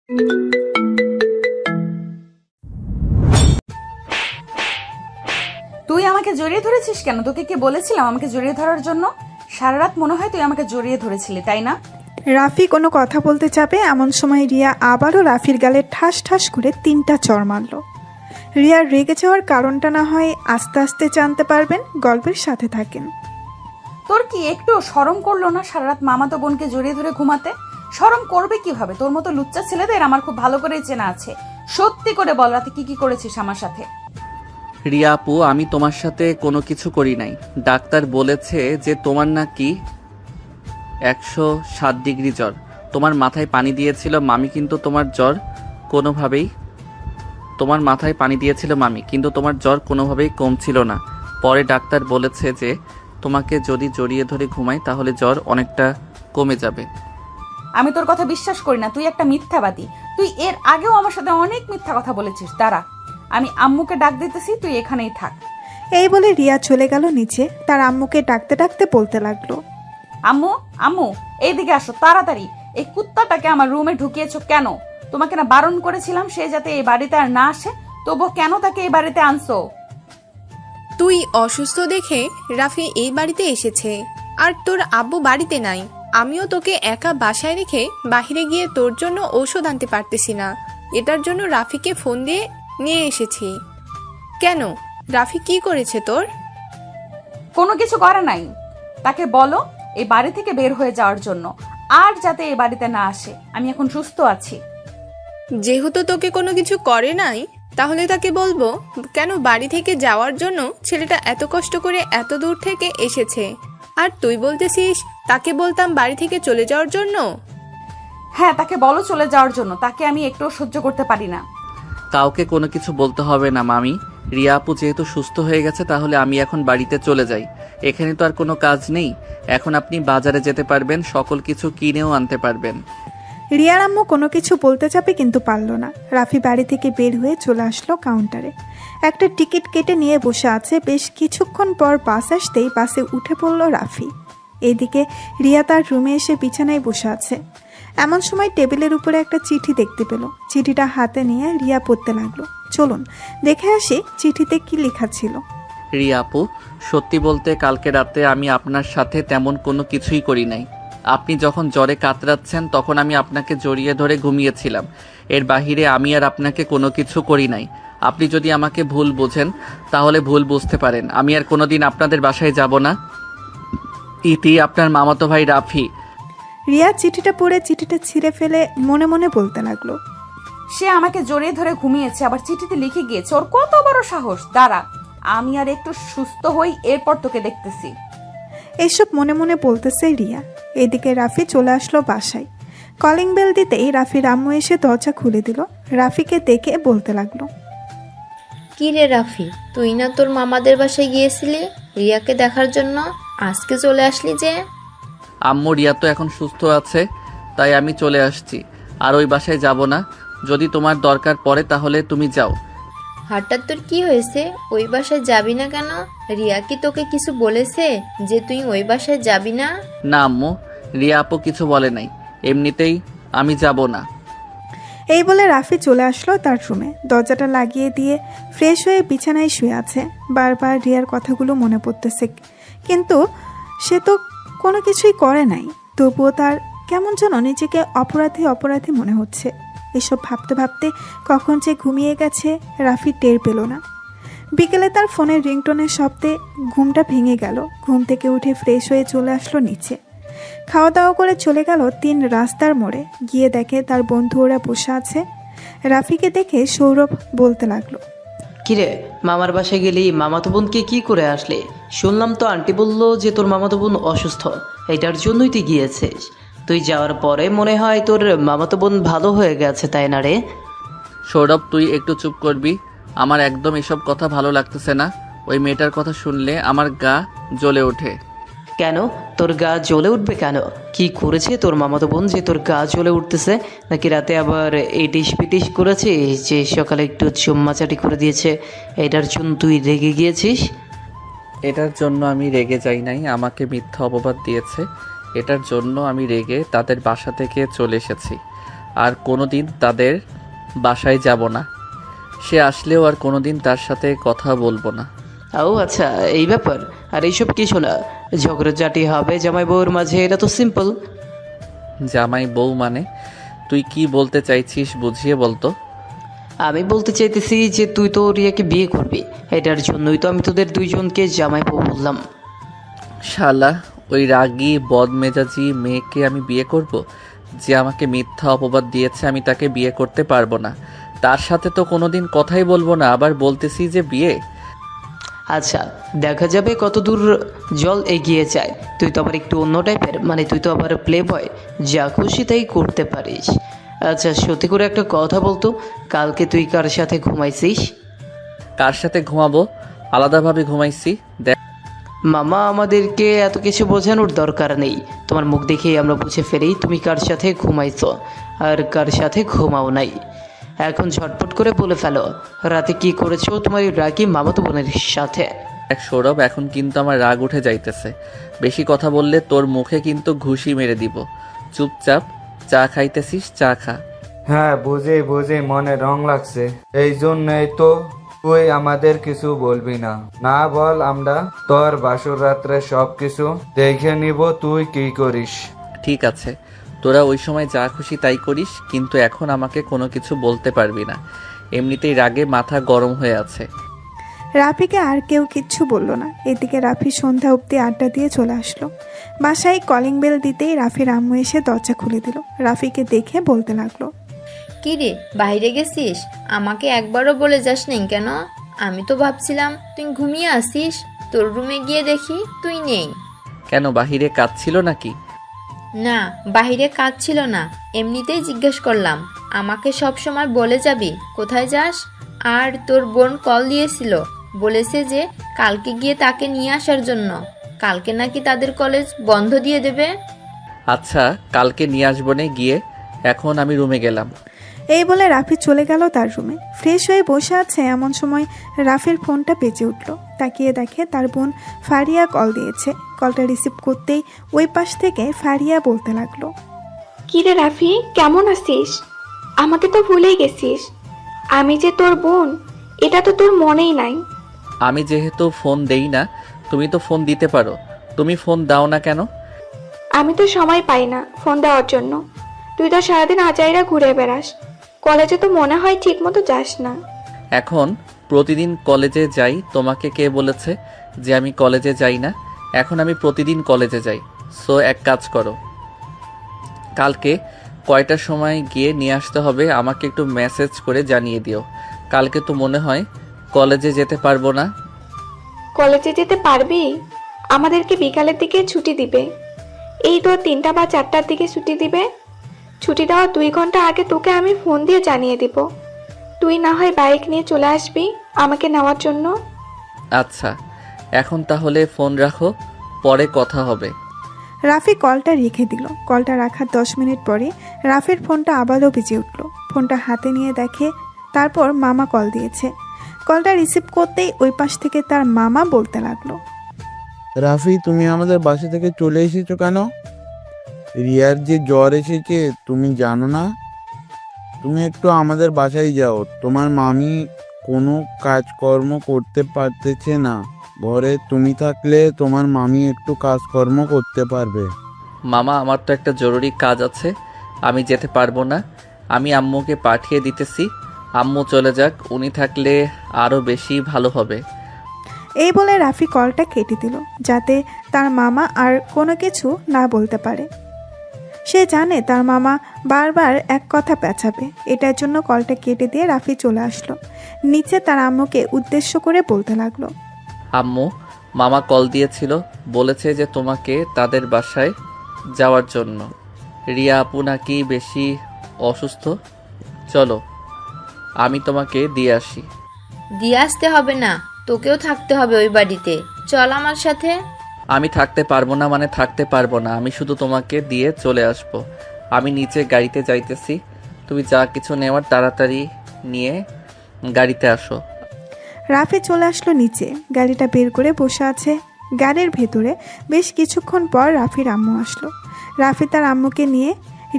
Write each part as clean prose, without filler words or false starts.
তুই আমাকে জড়িয়ে ধরেছিস কেন? তোকে কি বলেছিলাম আমাকে জড়িয়ে ধরার জন্য? সারা রাত মনে হয় তুই আমাকে জড়িয়ে ধরেছিলি, তাই না? রাফি কোনো কথা বলতে যাবে এমন সময় রিয়া আবারও রাফির গালে ঠাস ঠাস করে 3টা চড় মারল। রিয়ার রেগে যাওয়ার কারণটা না হয় আস্তে আস্তে জানতে পারবেন, গল্পের সাথে থাকেন। তোর কি একটু শরম করলো না সারা রাত মামাতো বোনকে জড়িয়ে ধরে ঘুমাতে? শরম করবে কিভাবে? তোর মতো লুচ্চা ছেলেদের আমার খুব ভালো করেই চেনা আছে। সত্যি করে বল, রাতে কি কি করেছিস আমার সাথে? রিয়া আপু, আমি তোমার সাথে কোনো কিছু করি নাই। ডাক্তার বলেছে যে তোমার নাকি 107 ডিগ্রি জ্বর। তোমার মাথায় পানি দিয়েছিল মামি, কিন্তু তোমার জ্বর কোনোভাবেই তোমার জ্বর কোনোভাবেই কমছিল না। পরে ডাক্তার বলেছে যে তোমাকে যদি জড়িয়ে ধরে ঘুমাই তাহলে জ্বর অনেকটা কমে যাবে। আমি তোর কথা বিশ্বাস করি না, তুই একটা মিথ্যাবাদী। তুই এর আগেও আমার সাথে অনেক মিথ্যা কথা বলেছিস। দাঁড়া, আমি আম্মুকে ডাক দিতেছি, তুই এখানেই থাক। এই বলে রিয়া চলে গেল নিচে। তার আম্মুকে ডাকতে ডাকতে বলতে লাগলো, আম্মু আম্মু এইদিকে আসো তাড়াতাড়ি। এই কুত্তাটাকে আমার রুমে ঢুকিয়েছো কেন? তোমাকে না বারণ করেছিলাম সে যাতে এই বাড়িতে আর না আসে, তবু কেন তাকে এই বাড়িতে আনছো? তুই অসুস্থ দেখে রাফি এই বাড়িতে এসেছে, আর তোর আব্বু বাড়িতে নাই। আমিও তোকে একা বাসায় রেখে বাহিরে গিয়ে তোর জন্য ঔষধ আনতে পারতেছি না। এটার জন্য রাফিকে ফোন দিয়ে নিয়ে এসেছি। কেন, রাফি কি করেছে তোর? কোনো কিছু করে নাই। তাকে বলো এই বাড়ি থেকে বের হয়ে যাওয়ার জন্য, আর যাতে এই বাড়িতে না আসে। আমি এখন সুস্থ আছি। যেহেতু তোকে কোনো কিছু করে নাই, তাহলে তাকে বলবো কেন বাড়ি থেকে যাওয়ার জন্য ছেলেটা এত কষ্ট করে এত দূর থেকে এসেছে, আর তুই বলতেছিস তাকে বলতাম বাড়ি থেকে চলে যাওয়ার জন্য। হ্যাঁ, তাকে বলো চলে যাওয়ার জন্য। তাকে আমি একটু সহ্য করতে পারি না। কাউকে কোনো কিছু বলতে হবে না মামি। রিয়া আপু যেহেতু সুস্থ হয়ে গেছে তাহলে আমি এখন বাড়িতে চলে যাই। এখানে তো আর কোনো কাজ নেই। এখন আপনি বাজারে যেতে পারবেন, সকল কিছু কিনেও আনতে পারবেন। রিয়ার আম্মু কোনো কিছু বলতে যাবে কিন্তু পারল না। রাফি বাড়ি থেকে বের হয়ে চলে আসলো কাউন্টারে। একটা টিকিট কেটে নিয়ে বসে আছে। বেশ কিছুক্ষণ পর বাস আসতেই বাসে উঠে পড়ল রাফি। এদিকে রিয়া তার রুমে এসে বিছানায় বসে আছে। এমন সময় টেবিলের উপরে একটা চিঠি দেখতে পেল। চিঠিটা হাতে নিয়ে রিয়া পড়তে লাগলো। চলুন দেখে আসি চিঠিতে কি লেখা ছিল। রিয়া আপু, সত্যি বলতে কালকে রাতে আমি আপনার সাথে তেমন কোনো কিছুই করি নাই। আপনি যখন জ্বরে কাতরাচ্ছেন তখন আমি আপনাকে জড়িয়ে ধরে ঘুমিয়েছিলাম। এর বাহিরে আমি আর আপনাকে কোনো কিছু করি নাই। আপনি যদি আমাকে ভুল বোঝেন তাহলে ভুল বুঝতে পারেন। আমি আর কোনোদিন আপনাদের বাসায় যাব না। ইতি, আপনার মামাতো ভাই রাফি। রিয়া চিঠিটা পড়ে চিঠিটা ছিঁড়ে ফেলে মনে মনে বলতে লাগলো, সে আমাকে জড়িয়ে ধরে ঘুমিয়েছে, আবার চিঠিতে লিখে গিয়েছে। ওর কত বড় সাহস! দাঁড়া, আমি আর একটু সুস্থ হই, এরপর তোকে দেখতেছি। এইসব মনে মনে বলতেছে রিয়া। এদিকে রাফি চলে আসলো বাসায়। কলিং বেল দিতেই রাফির আম্মু এসে দরজা খুলে দিল। রাফিকে দেখে বলতে লাগলো, কি রে রাফি, তুই না তোর মামাদের বাসায় গিয়েছিলি রিয়াকে দেখার জন্য, আজকে চলে আসলি যে? আম্মু, রিয়া তো এখন সুস্থ আছে, তাই আমি চলে আসছি। আর ওই বাসায় যাব না। যদি তোমার দরকার পড়ে তাহলে তুমি যাও। হঠাৎ তোর কি হয়েছে? ওই বাসায় যাবি না কেন? রিয়া কি তোকে কিছু বলেছে যে তুই ওই বাসায় যাবি না? না আম্মু, রিয়া আপু কিছু বলে নাই। এমনিতেই আমি যাব না। এই বলে রাফি চলে আসলো তার রুমে। দরজাটা লাগিয়ে দিয়ে ফ্রেশ হয়ে বিছানায় শুয়ে আছে। বারবার রিয়ার কথাগুলো মনে পড়তেছে, কিন্তু সে তো কোনো কিছুই করে নাই। তবুও তার কেমন যেন নিজেকে অপরাধী অপরাধী মনে হচ্ছে। এসব ভাবতে ভাবতে কখন যে ঘুমিয়ে গেছে রাফি টের পেল না। বিকেলে তার ফোনের রিংটোনের শব্দে ঘুমটা ভেঙে গেল। ঘুম থেকে উঠে ফ্রেশ হয়ে চলে আসলো নিচে। খাওয়া দাওয়া করে চলে গেল 3 রাস্তার মোড়ে। গিয়ে দেখে তার বন্ধু ওরা বসে আছে। রাফিকে দেখে সৌরভ বলতে লাগলো, কিরে, মামার বাসায় গেলি মামাতো বোনকে কি করে আসলি? শুনলাম তো আন্টি বললো যে তোর মামাতো বোন অসুস্থ, এটার জন্যই তুই গিয়েছিস। তুই যাওয়ার পরে মনে হয় তোর মামাতো বোন ভালো হয়ে গেছে, তাই না রে? সৌরভ, তুই একটু চুপ করবি? আমার একদম এসব কথা ভালো লাগতেছে না। ওই মেয়েটার কথা শুনলে আমার গা জ্বলে ওঠে। কেন তোর গা জ্বলে উঠবে কেন? কি করেছে তোর মামাতো বোন যে তোর গা জ্বলে উঠতেছে? নাকি রাতে আবার এটিস পিটিস করেছিস যে সকালে একটু চুম্মাচাটি করে দিয়েছে, এটার জন্য তুই রেগে গিয়েছিস? এটার জন্য আমি রেগে যাই নাই, আমাকে মিথ্যা অপবাদ দিয়েছে। এটার জন্য আমি রেগে তাদের বাসা থেকে চলে এসেছি। আর কোনোদিন তাদের বাসায় যাব না। সে আসলেও আর কোনোদিন তার সাথে কথা বলবো না। ও আচ্ছা, এই ব্যাপার। আর এইসব কিছু না, ঝগড়াঝাটি হবে জামাই বউর মাঝে, এটা তো সিম্পল। জামাই বউ মানে তুই কি বলতে চাইছিস বুঝিয়ে বলতো। আমি বলতে চাইতেছি যে তুই তো রিয়াকে বিয়ে করবি, এটার জন্যই তো আমি তোদের দুইজনকে জামাই বউ বললাম। শালা, ওই রাগী বদমেজাজি মেয়েকে আমি বিয়ে করব? যে আমাকে মিথ্যা অপবাদ দিয়েছে আমি তাকে বিয়ে করতে পারবো না। তার সাথে তো কোনোদিন কথাই বলবো না, আবার বলতেছি যে বিয়ে। আচ্ছা, দেখা যাবে কত দূর জল এগিয়ে যায়। তুই তো আবার একটু অন্য টাইপের, মানে তুই তো আবার প্লে বয়, যা খুশি তাই করতে পারিস। আচ্ছা সত্যি করে একটা কথা বলতো, কালকে তুই কার সাথে ঘুমাইছিস? কার সাথে ঘুমাবো? আলাদাভাবে ঘুমাইছি। দেখ মামা, আমাদেরকে এত কিছু বোঝানোর দরকার নেই। তোমার মুখ দেখেই আমরা বুঝে ফেলি তুমি কার সাথে ঘুমাইছো আর কার সাথে ঘুমাও নাই। এখন ঝটপট করে বলে ফেলো, রাতে কি করেছো তোমার ওই রাগী মামাতো বোনের সাথে? এক সৌরভ, এখন কিন্তু আমার রাগ উঠে যাইতেছে। বেশি কথা বললে তোর মুখে কিন্তু ঘুষি মেরে দিব। চুপচাপ চা খাইতেছিস, চা খা। হ্যাঁ, বুঝে বুঝে মনে রং লাগছে, এই জন্যই তো তুই আমাদের কিছু বলবি না। না বল, আমরা তোর বাসর রাত্রে সবকিছু দেখে নিব তুই কি করিস। ঠিক আছে, তোরা ওই সময় যা খুশি তাই করিস, কিন্তু এখন আমাকে কোনো কিছু বলতে পারবি না। এমনিতেই রাগে মাথা গরম হয়ে আছে। রাফিকে আর কেউ কিচ্ছু বলল না। এদিকে রাফি সন্ধ্যা অবধি আড্ডা দিয়ে চলে আসলো। বাসায় কলিং বেল দিতেই রাফির আম্মু এসে দরজা খুলে দিল। রাফিকে দেখে বলতে লাগলো, কি রে, বাইরে গেছিস? আমাকে একবারও বলে যাস নাই কেন? আমি তো ভাবছিলাম তুই ঘুমিয়ে আসিস। তোর রুমে গিয়ে দেখি তুই নেই। কেন, বাহিরে কাজ ছিল নাকি? না, বাইরে কাজ ছিল না, এমনিতেই জিজ্ঞেস করলাম। আমাকে সব সময় বলে যাবি কোথায় যাস। আর তোর বোন কল দিয়েছিল, বলেছে যে কালকে গিয়ে তাকে নিয়ে আসার জন্য। কালকে নাকি তাদের কলেজ বন্ধ দিয়ে দেবে। আচ্ছা, কালকে নিয়ে আসবো নে গিয়ে। এখন আমি রুমে গেলাম। এই বলে রাফি চলে গেল তার রুমে। ফ্রেশ হয়ে বসে আছে এমন সময় রাফির ফোনটা বেজে উঠল। তাকিয়ে দেখে তার বোন ফারিয়া কল দিয়েছে। কলটা রিসিভ করতেই ওই পাশ থেকে ফারিয়া বলতে লাগলো, কি রে রাফি, কেমন আছিস? আমাকে তো ভুলেই গেছিস। আমি যে তোর বোন এটা তো তোর মনেই নাই। আমি যেহেতু ফোন দেই না, তুমি তো ফোন দিতে পারো। তুমি ফোন দাও না কেন? আমি তো সময় পাই না ফোন দেওয়ার জন্য। তুই তো সারাদিন আজাইরা ঘুরে বেড়াস, কলেজে তো মনে হয় ঠিক মতো যাস না। এখন প্রতিদিন কলেজে যাই। তোমাকে কে বলেছে যে আমি কলেজে যাই না? এখন আমি প্রতিদিন কলেজে যাই। সো এক কাজ করো, কালকে কয়টার সময় গিয়ে নিয়ে আসতে হবে আমাকে একটু মেসেজ করে জানিয়ে দিও। কালকে তো মনে হয় কলেজে যেতে পারবো না। কলেজে যেতে পারবি? আমাদেরকে বিকালের দিকে ছুটি দিবে। এই তো 3টা বা 4টার দিকে ছুটি দিবে। ছুটি দেওয়ার 2 ঘন্টা আগে তোকে আমি ফোন দিয়ে জানিয়ে দিব। তুই না হয় বাইক নিয়ে চলে আসবি আমাকে নেওয়ার জন্য। আচ্ছা, এখন তাহলে ফোন রাখো, পরে কথা হবে। রাফি কলটা রেখে দিল। কলটা রাখার 10 মিনিট পরে রাফির ফোনটা আবারও বেজে উঠল। ফোনটা হাতে নিয়ে দেখে তারপর মামা কল দিয়েছে। কলটা রিসিভ করতেই ওই পাশ থেকে তার মামা বলতে লাগলো, রাফি, তুমি আমাদের বাসা থেকে চলে এসেছো কেন? রিয়ার যে জ্বর এসেছে তুমি জানো না? তুমি একটু আমাদের বাসায় যাও। তোমার মামি কোনো কাজকর্ম করতে পারতেছে না ঘরে, তুমি থাকলে তোমার মামি একটু কাজকর্ম করতে পারবে। মামা, আমার তো একটা জরুরি কাজ আছে, আমি যেতে পারবো না। আমি আম্মুকে পাঠিয়ে দিতেছি। আম্মু চলে যাক, উনি থাকলে আরও বেশি ভালো হবে। এই বলে রাফি কলটা কেটে দিল যাতে তার মামা আর কোনো কিছু না বলতে পারে। সে জানে তার মামা বারবার এক কথা পেঁচাবে। এটার জন্য কলটা কেটে দিয়ে রাফি চলে আসলো নিচে। তার আম্মুকে উদ্দেশ্য করে বলতে লাগলো, আম্মু, মামা কল দিয়েছিল, বলেছে যে তোমাকে তাদের বাসায় যাওয়ার জন্য। রিয়া আপু নাকি বেশি অসুস্থ। চলো আমি তোমাকে দিয়ে আসি। দিয়ে আসতে হবে না, তোকেও থাকতে হবে ওই বাড়িতে। চল আমার সাথে। আমি থাকতে পারবো না মানে থাকতে পারবো না, আমি শুধু তোমাকে দিয়ে চলে আসব। আমি নিচে গাড়িতে যাইতেছি, তুমি যা কিছু নেওয়ার তাড়াতাড়ি নিয়ে গাড়িতে আসো। রাফি চলে আসলো নিচে। গাড়িটা বের করে বসে আছে গাড়ির ভেতরে। বেশ কিছুক্ষণ পর রাফির আম্মু আসলো। রাফি তার আম্মুকে নিয়ে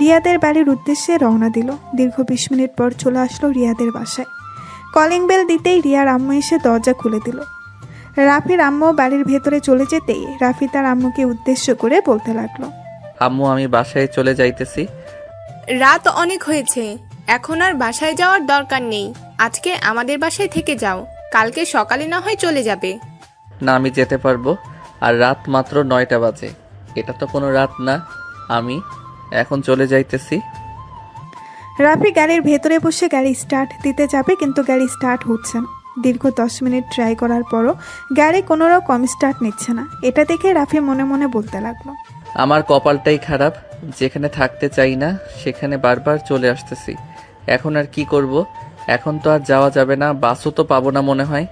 রিয়াদের বাড়ির উদ্দেশ্যে রওনা দিল। দীর্ঘ 20 মিনিট পর চলে আসলো রিয়াদের বাসায়। কলিং বেল দিতেই রিয়ার আম্মু এসে দরজা খুলে দিল। রাফির আম্মু বাড়ির ভেতরে চলে যেতেই রাফি তার আম্মুকে উদ্দেশ্য করে বলতে লাগলো, আম্মু আমি বাসায় চলে যাইতেছি। রাত অনেক হয়েছে, এখন আর বাসায় যাওয়ার দরকার নেই। আজকে আমাদের বাসায় থেকে যাও, কালকে সকালে না হয় চলে যাবে। না আমি যেতে পারবো, আর রাত মাত্র 9টা বাজে, এটা তো কোনো রাত না। আমি এখন চলে যাইতেছি। রাফি গাড়ির ভেতরে বসে গাড়ি স্টার্ট দিতে যাবে, কিন্তু গাড়ি স্টার্ট হচ্ছে না। দীর্ঘ 10 মিনিট ট্রাই করার পরও গাড়ি কোনো রকম স্টার্ট নিচ্ছে না। এটা দেখে রাফি মনে মনে বলতে লাগলো, আমার কপালটাই খারাপ, যেখানে থাকতে চাই না সেখানে বারবার চলে আসতেছি। এখন আর কি করব? এখন তো আর যাওয়া যাবে না, বাসও তো পাবো না মনে হয়।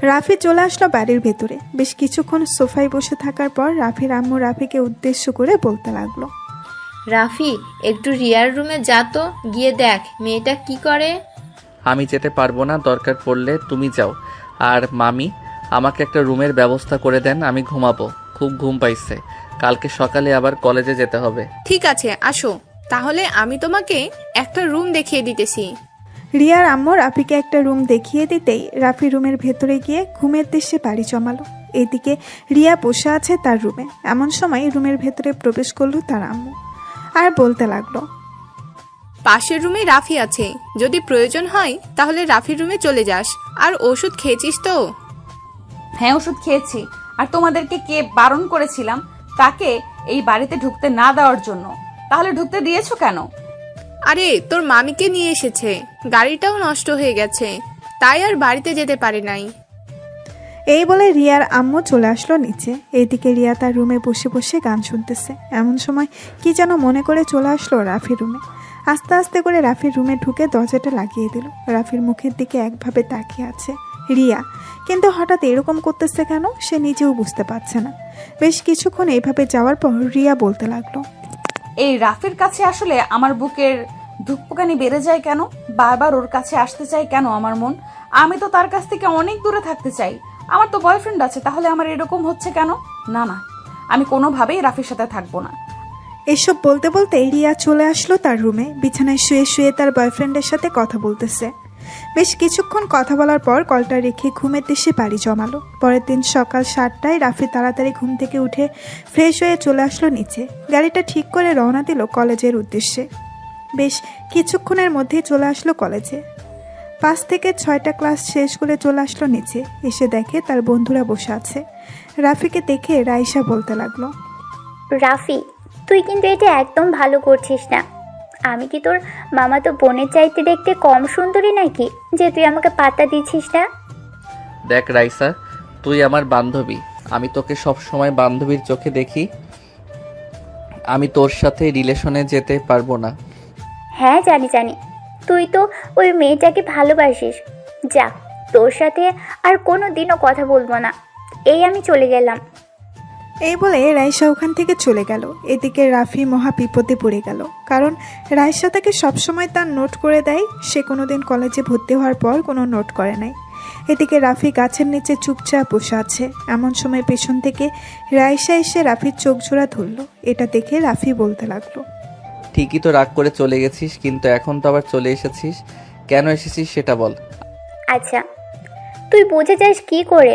রাফি চলে আসলো বাড়ির ভেতরে। বেশ কিছুক্ষণ সোফায় বসে থাকার পর রাফির আম্মু রাফিকে উদ্দেশ্য করে বলতে লাগলো, রাফি একটু রিয়ার রুমে যা তো, গিয়ে দেখ মেয়েটা কি করে। আমি যেতে পারবো না, দরকার পড়লে তুমি যাও। আর মামি আমাকে একটা রুমের ব্যবস্থা করে দেন, আমি ঘুমাবো, খুব ঘুম পাইছে। কালকে সকালে আবার কলেজে যেতে হবে। ঠিক আছে আসো, তাহলে আমি তোমাকে একটা রুম দেখিয়ে দিতেছি। রিয়ার আম্মু রাফিকে একটা রুম দেখিয়ে দিতেই রাফি রুমের ভেতরে গিয়ে ঘুমের দেশে পাড়ি জমালো। এদিকে রিয়া বসে আছে তার রুমে। এমন সময় রুমের ভেতরে প্রবেশ করলো তার আম্মু আর বলতে লাগলো, পাশের রুমে রাফি আছে, যদি প্রয়োজন হয় তাহলে রাফির রুমে চলে যাস। আর ওষুধ খেয়েছিস তো? হ্যাঁ ওষুধ খেয়েছি। আর তোমাদেরকে কে বারণ করেছিলাম তাকে এই বাড়িতে ঢুকতে না দেওয়ার জন্য? তাহলে ঢুকতে দিয়েছো কেন? আরে তোর মামিকে নিয়ে এসেছে, গাড়িটাও নষ্ট হয়ে গেছে, তাই আর বাড়িতে যেতে পারে নাই। এই বলে রিয়ার আম্মু চলে আসলো নিচে। এইদিকে রিয়া তার রুমে বসে বসে গান শুনতেছে। এমন সময় কি যেন মনে করে চলে আসলো রাফির রুমে। আস্তে আস্তে করে রাফির রুমে ঢুকে দরজাটা লাগিয়ে দিল। রাফির মুখের দিকে একভাবে তাকিয়ে আছে রিয়া, কিন্তু হঠাৎ এরকম করতেছে কেন সে নিজেও বুঝতে পারছে না। বেশ কিছুক্ষণ এইভাবে যাওয়ার পর রিয়া বলতে লাগলো, এই রাফির কাছে আসলে আমার বুকের ধুকপুকানি বেড়ে যায় কেন? বারবার ওর কাছে আসতে চাই কেন আমার মন? আমি তো তার কাছ থেকে অনেক দূরে থাকতে চাই। আমার তো বয়ফ্রেন্ড আছে, তাহলে আমার এরকম হচ্ছে কেন? না না, আমি কোনোভাবেই রাফির সাথে থাকবো না। এসব বলতে বলতে রিয়া চলে আসলো তার রুমে। বিছানায় শুয়ে শুয়ে তার বয়ফ্রেন্ডের সাথে কথা বলতেছে। বেশ কিছুক্ষণ কথা বলার পর কলটা রেখে ঘুমের দেশে পাড়ি জমালো। পরের দিন সকাল 7টায় রাফি তাড়াতাড়ি ঘুম থেকে উঠে ফ্রেশ হয়ে চলে আসলো নিচে। গাড়িটা ঠিক করে রওনা দিল কলেজের উদ্দেশ্যে। বেশ কিছুক্ষণের মধ্যেই চলে আসলো কলেজে। 5 থেকে 6টা ক্লাস শেষ করে চলে আসলো নিচে। এসে দেখে তার বন্ধুরা বসে আছে। রাফিকে দেখে রাইসা বলতে লাগলো, রাফি তুই কিন্তু এটা একদম ভালো করছিস না। আমি কি তোর মামাতো বোনের চাইতে দেখতে কম সুন্দরী নাকি যে তুই আমাকে পাত্তা দিচ্ছিস না? দেখ রাইসা, তুই আমার বান্ধবী, আমি তোকে সব সময় বান্ধবীর চোখে দেখি। আমি তোর সাথে রিলেশনে যেতে পারবো না। হ্যাঁ জানি জানি, তুই তো ওই মেয়েটাকে ভালোবাসিস। যা, তোর সাথে আর কোনো দিনও কথা বলবো না। এই আমি চলে গেলাম। এই বলে রাইসা ওখান থেকে চলে গেল। এদিকে রাফি মহা বিপদে পড়ে গেল, কারণ রাইসা তাকে সবসময় তার নোট করে দেয়। সে কোনোদিন কলেজে ভর্তি হওয়ার পর কোনো নোট করে নাই। এদিকে রাফি গাছের নিচে চুপচাপ বসে আছে। এমন সময় পেছন থেকে রাইসা এসে রাফির চোখ জোড়া ধরল। এটা দেখে রাফি বলতে লাগলো, ঠিকই তো রাগ করে চলে গেছিস, কিন্তু এখন তো আবার চলে এসেছিস, কেন এসেছিস সেটা বল। আচ্ছা, তুই বুঝে যাস কি করে?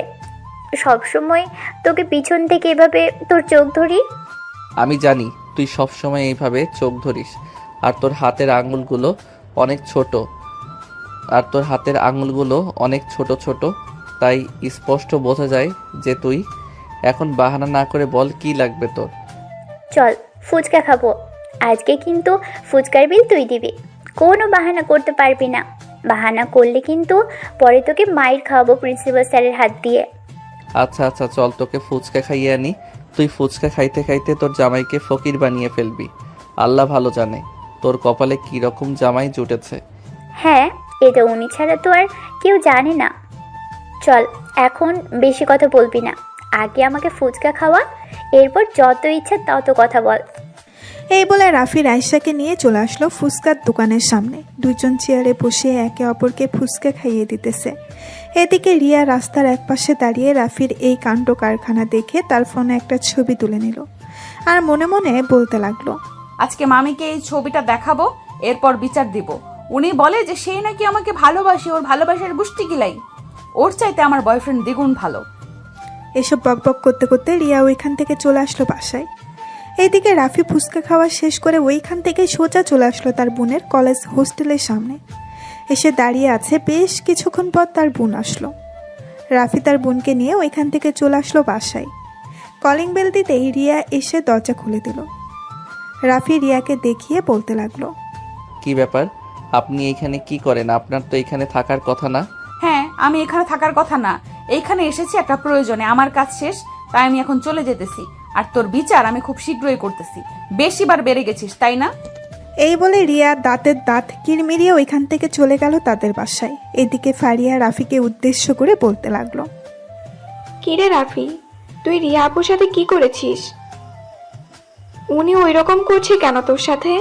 সবসময় তোকে পিছন থেকে এভাবে তোর চোখ ধরি। আমি জানি তুই সব সময় এইভাবে চোখ ধরিস, আর তোর হাতের আঙুলগুলো অনেক ছোট ছোট, তাই স্পষ্ট বোঝা যায় যে তুই। এখন বাহানা না করে বল কি লাগবে তোর। চল ফুচকা খাবো। আজকে কিন্তু ফুচকার বিল তুই দিবি, কোনো বাহানা করতে পারবি না। বাহানা করলে কিন্তু পরে তোকে মাইর খাওয়াবো প্রিন্সিপাল স্যারের হাত দিয়ে। আচ্ছা আচ্ছা চল, তোকে ফুচকা খাইয়ে আনি। তুই ফুচকা খাইতে খাইতে তোর জামাইকে ফকির বানিয়ে ফেলবি। আল্লাহ ভালো জানে তোর কপালে কি রকম জামাই জুটেছে। হ্যাঁ, এটা উনি ছাড়া তো আর কেউ জানে না। চল, এখন বেশি কথা বলবি না, আগে আমাকে ফুচকা খাওয়া, এরপর যত ইচ্ছা তত কথা বল। এই বলে রাফি রাইসাকে নিয়ে চলে আসলো ফুচকার দোকানের সামনে। দুইজন চেয়ারে বসে একে অপরকে ফুচকা খাইয়ে দিতেছে। এদিকে রিয়া রাস্তার একপাশে দাঁড়িয়ে রাফির এই কাণ্ড কারখানা দেখে তার ফোনে একটা ছবি তুলে নিল আর মনে মনে বলতে লাগলো, আজকে মামিকে এই ছবিটা দেখাবো, এরপর বিচার দিব। উনি বলে যে সে নাকি আমাকে ভালোবাসে, ওর ভালোবাসার গুষ্টি কিলাই, ওর চাইতে আমার বয়ফ্রেন্ড দ্বিগুণ ভালো। এসব বকবক করতে করতে রিয়া ওইখান থেকে চলে আসলো বাসায়। এইদিকে রাফি ফুচকা খাওয়া শেষ করে ওইখান থেকে সোজা চলে আসলো তার বোনের কলেজ হোস্টেলের সামনে। এসে দাঁড়িয়ে আছে, বেশ কিছুক্ষণ পর তার বোন আসলো। রাফি তার বোনকে নিয়ে ওইখান থেকে চলে আসলো বাসায়। কলিং বেল দিতেই রিয়া এসে দরজা খুলে দিল। রাফি রিয়াকে দেখিয়ে বলতে লাগলো, কি ব্যাপার, আপনি এইখানে কি করেন? আপনার তো এখানে থাকার কথা না। হ্যাঁ, আমি এখানে থাকার কথা না, এইখানে এসেছি একটা প্রয়োজনে, আমার কাজ শেষ, তাই আমি এখন চলে যেতেছি। আর তোর বিচার আমি খুব শীঘ্রই করতেছি। বেশিবার বেড়ে গেছিস, তাই না? এই বলে রিয়া দাঁতের দাঁত কিরমিরিয়ে ওইখান থেকে চলে গেল তাদের বাসায়। এদিকে ফারিয়া রাফিকে উদ্দেশ্য করে বলতে লাগলো, কিরে রাফি, তুই রিয়া আপুর সাথে কি করেছিস? উনি ওই রকম করছে কেন তোর সাথে?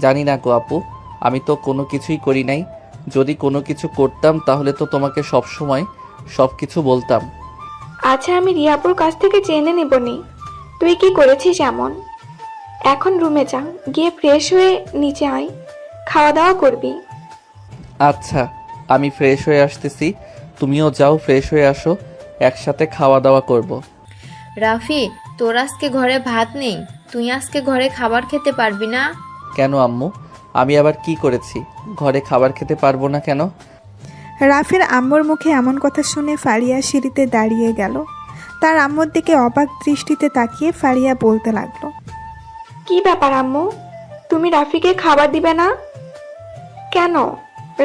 জানি না গো আপু, আমি তো কোনো কিছুই করি নাই। যদি কোনো কিছু করতাম তাহলে তো তোমাকে সব সময় সব কিছু বলতাম। আচ্ছা, আমি রিয়া আপুর কাছ থেকে জেনে নিবনি তুই কি করেছিস এমন। এখন রুমে যা, গিয়ে ফ্রেশ হয়ে নিচে আয়, খাওয়া দাওয়া করবি। আচ্ছা, আমি ফ্রেশ হয়ে আসতেছি, তুমিও যাও ফ্রেশ হয়ে আসো, একসাথে খাওয়া দাওয়া করব। রাফি, তোর আজকে ঘরে ভাত নেই, তুই আজকে ঘরে খাবার খেতে পারবি না? কেন আম্মু, আমি আবার কি করেছি? ঘরে খাবার খেতে পারবো না কেন? রাফির আম্মুর মুখে এমন কথা শুনে ফারিয়া সিঁড়িতে দাঁড়িয়ে গেল। তার আম্মুর দিকে অবাক দৃষ্টিতে তাকিয়ে ফারিয়া বলতে লাগলো, কি ব্যাপার আম্মু, তুমি রাফিকে খাবার দিবে না কেন?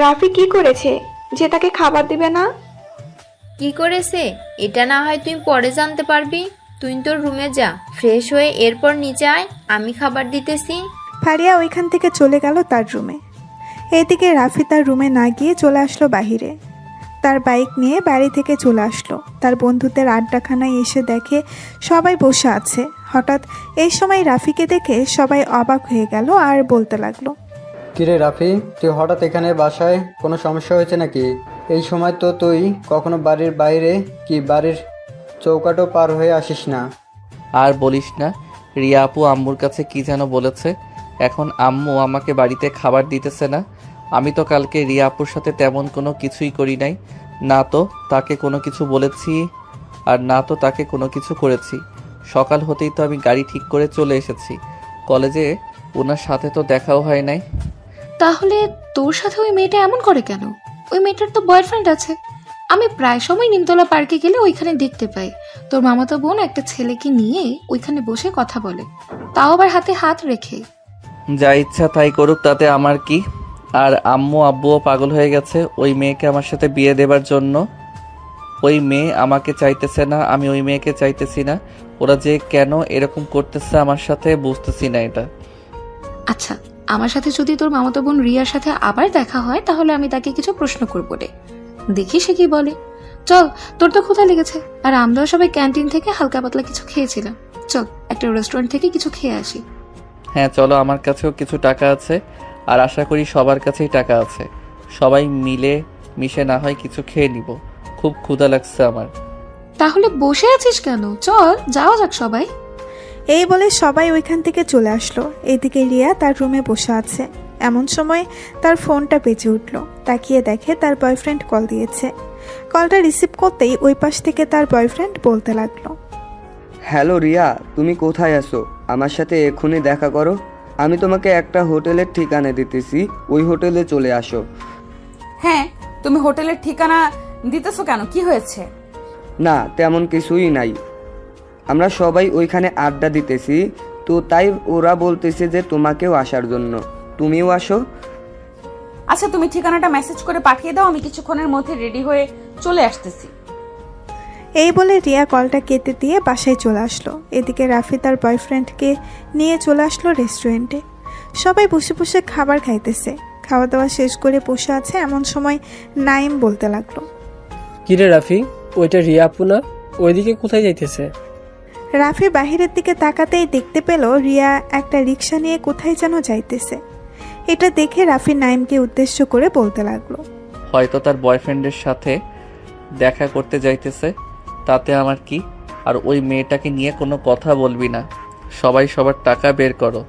রাফি কি করেছে যে তাকে খাবার দিবে না? কি করেছে এটা না হয় তুই পরে জানতে পারবি। তুই তোর রুমে যা, ফ্রেশ হয়ে এরপর নিচে আয়, আমি খাবার দিতেছি। ফারিয়া ওইখান থেকে চলে গেল তার রুমে। এদিকে রাফি তার রুমে না গিয়ে চলে আসলো বাহিরে। তার বাইক নিয়ে বাড়ি থেকে চলে আসলো। তার বন্ধুদের আড্ডাখানায় এসে দেখে সবাই বসে আছে। হঠাৎ এই সময় রাফিকে দেখে সবাই অবাক হয়ে গেল আর বলতে লাগলো, কিরে রাফি, তুই হঠাৎ এখানে বাসায়, কোনো সমস্যা হয়েছে নাকি? এই সময় তো তুই কখনো বাড়ির বাইরে কি বাড়ির চৌকাঠও পার হয়ে আসিস না। আর বলিস না, রিয়া আপু আম্মুর কাছে কি যেন বলেছে, এখন আম্মু আমাকে বাড়িতে খাবার দিতেছে না। আমি তো কালকে রিয়া আপুর সাথে তেমন কোনো কিছুই করি নাই, না তো তাকে কোনো কিছু বলেছি আর না তো তাকে কোনো কিছু করেছি। সকাল হতেই তো আমি গাড়ি ঠিক করে চলে এসেছি। কলেজে ওনার সাথে তো দেখাও হয় নাই। তাহলে তোর সাথে ওই মেয়েটা এমন করে কেন? ওই মেয়েটার তো বয়ফ্রেন্ড আছে। আমি প্রায় সময় নিমতলা পার্কে গেলে ওইখানে দেখতে পাই তোর মামাতো বোন একটা ছেলেকে নিয়ে ওইখানে বসে কথা বলে, তাও আবার হাতে হাত রেখে। যা ইচ্ছা তাই করুক, তাতে আমার কি? আর আম্মু আব্বুও পাগল হয়ে গেছে ওই মেয়েকে আমার সাথে বিয়ে দেবার জন্য। ওই মেয়ে আমাকে চাইতেছে না, আমি ওই মেয়েকে চাইতেছি না। ওরা যে কেন এরকম করতেছে আমার সাথে বুঝতেছি না এটা। আচ্ছা, আমার সাথে যদি তোর মামাতো বোন রিয়ার সাথে আবার দেখা হয় তাহলে আমি তাকে কিছু প্রশ্ন করবো রে, দেখি সে কি বলে। চল, তোর তো ক্ষুধা লেগেছে, আর আমরাও সবাই ক্যান্টিন থেকে হালকা পাতলা কিছু খেয়েছিলাম। চল একটা রেস্টুরেন্ট থেকে কিছু খেয়ে আসি। হ্যাঁ চলো, আমার কাছেও কিছু টাকা আছে আর আশা করি সবার কাছেই টাকা আছে। সবাই মিলে মিশে না হয় কিছু খেয়ে নিব, খুব ক্ষুধা লাগছে আমার। তাহলে বসে আছিস কেন? চল যাওয়া যাক সবাই। এই বলে সবাই ওইখান থেকে চলে আসলো। এদিকে রিয়া তার রুমে বসে আছে। এমন সময় তার ফোনটা বেজে উঠল। তাকিয়ে দেখে তার বয়ফ্রেন্ড কল দিয়েছে। কলটা রিসিভ করতেই ওই পাশ থেকে তার বয়ফ্রেন্ড বলতে লাগলো, হ্যালো রিয়া, তুমি কোথায় আছো? আমার সাথে এক্ষুনি দেখা করো। আমি তোমাকে একটা হোটেলের ঠিকানা দিতেছি, ওই হোটেলে চলে আসো। হ্যাঁ, তুমি হোটেলের ঠিকানা দিতেছো কেন? কি হয়েছে? না, তেমন কিছুই নাই। আমরা সবাই ওইখানে আড্ডা দিতেছি, তো তাই ওরা বলতেছে যে তোমাকেও আসার জন্য। তুমিও আসো। আচ্ছা, তুমি ঠিকানাটা মেসেজ করে পাঠিয়ে দাও, আমি কিছুক্ষণের মধ্যে রেডি হয়ে চলে আসতেছি। এই বলে রিয়া কলটা কেটে দিয়ে বাসায় চলে আসলো। এদিকে রাফি তার বয়ফ্রেন্ডকে নিয়ে চলে আসলো রেস্টুরেন্টে। সবাই বসে বসে খাবার খাইতেছে। খাওয়া দাওয়া শেষ করে বসে আছে। এমন সময় নাইম বলতে লাগলো, কিরে রাফি, ওইটা রিয়া আপু না? ওইদিকে কোথায় যাইতেছে? রাফি বাহিরের দিকে তাকাতেই দেখতে পেল রিয়া একটা রিক্সা নিয়ে কোথায় যেন যাইতেছে। এটা দেখে রাফি নাইমকে উদ্দেশ্য করে বলতে লাগলো, হয়তো তার বয়ফ্রেন্ডের সাথে দেখা করতে যাইতেছে, তাতে আমার কি? আর ওই মেয়েটাকে নিয়ে কোনো কথা বলবি না। সবাই সবার টাকা বের করো।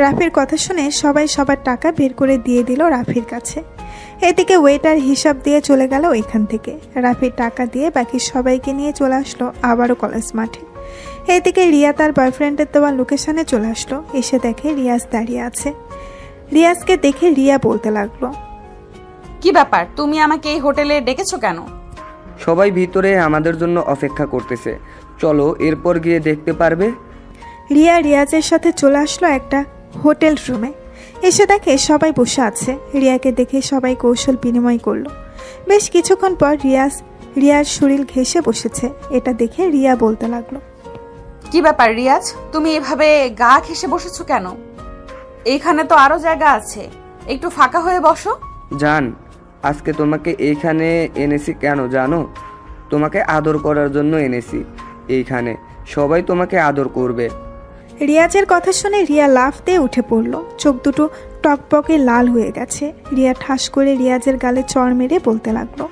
রাফির কথা শুনে সবাই সবার টাকা বের করে দিয়ে দিল রাফির কাছে। এদিকে ওয়েটার হিসাব দিয়ে চলে গেল ওইখান থেকে। রাফির টাকা দিয়ে বাকি সবাইকে নিয়ে চলে আসলো আবারও কলেজ মাঠে। এদিকে রিয়া তার বয়ফ্রেন্ডের দেওয়া লোকেশনে চলে আসলো। এসে দেখে রিয়াজ দাঁড়িয়ে আছে। রিয়াজকে দেখে রিয়া বলতে লাগলো, কি ব্যাপার, তুমি আমাকে এই হোটেলে ডেকেছো কেন? সবাই ভিতরে আমাদের জন্য অপেক্ষা করতেছে, চলো এরপর গিয়ে দেখতে পারবে। রিয়া রিয়াজের সাথে চলে আসলো একটা হোটেল রুমে। এসে দেখে সবাই বসে আছে। রিয়াকে দেখে সবাই কৌশল বিনিময় করলো। বেশ কিছুক্ষণ পর রিয়ার শরীর ঘেঁষে বসেছে। এটা দেখে রিয়া বলতে লাগলো, কি ব্যাপার রিয়াজ, তুমি এভাবে গা ঘেঁষে বসেছো কেন? এইখানে তো আরো জায়গা আছে, একটু ফাঁকা হয়ে বসো। জান, আজকে তোমাকে এইখানে এনেছি কেন জানো? তোমাকে আদর করার জন্য এনেছি। এইখানে সবাই তোমাকে আদর করবে। রিয়াজের কথা শুনে রিয়া লাফ দিয়ে উঠে পড়লো। চোখ দুটো টকবকে লাল হয়ে গেছে। রিয়া ঠাস করে রিয়াজের গালে চড় মেরে বলতে লাগলো,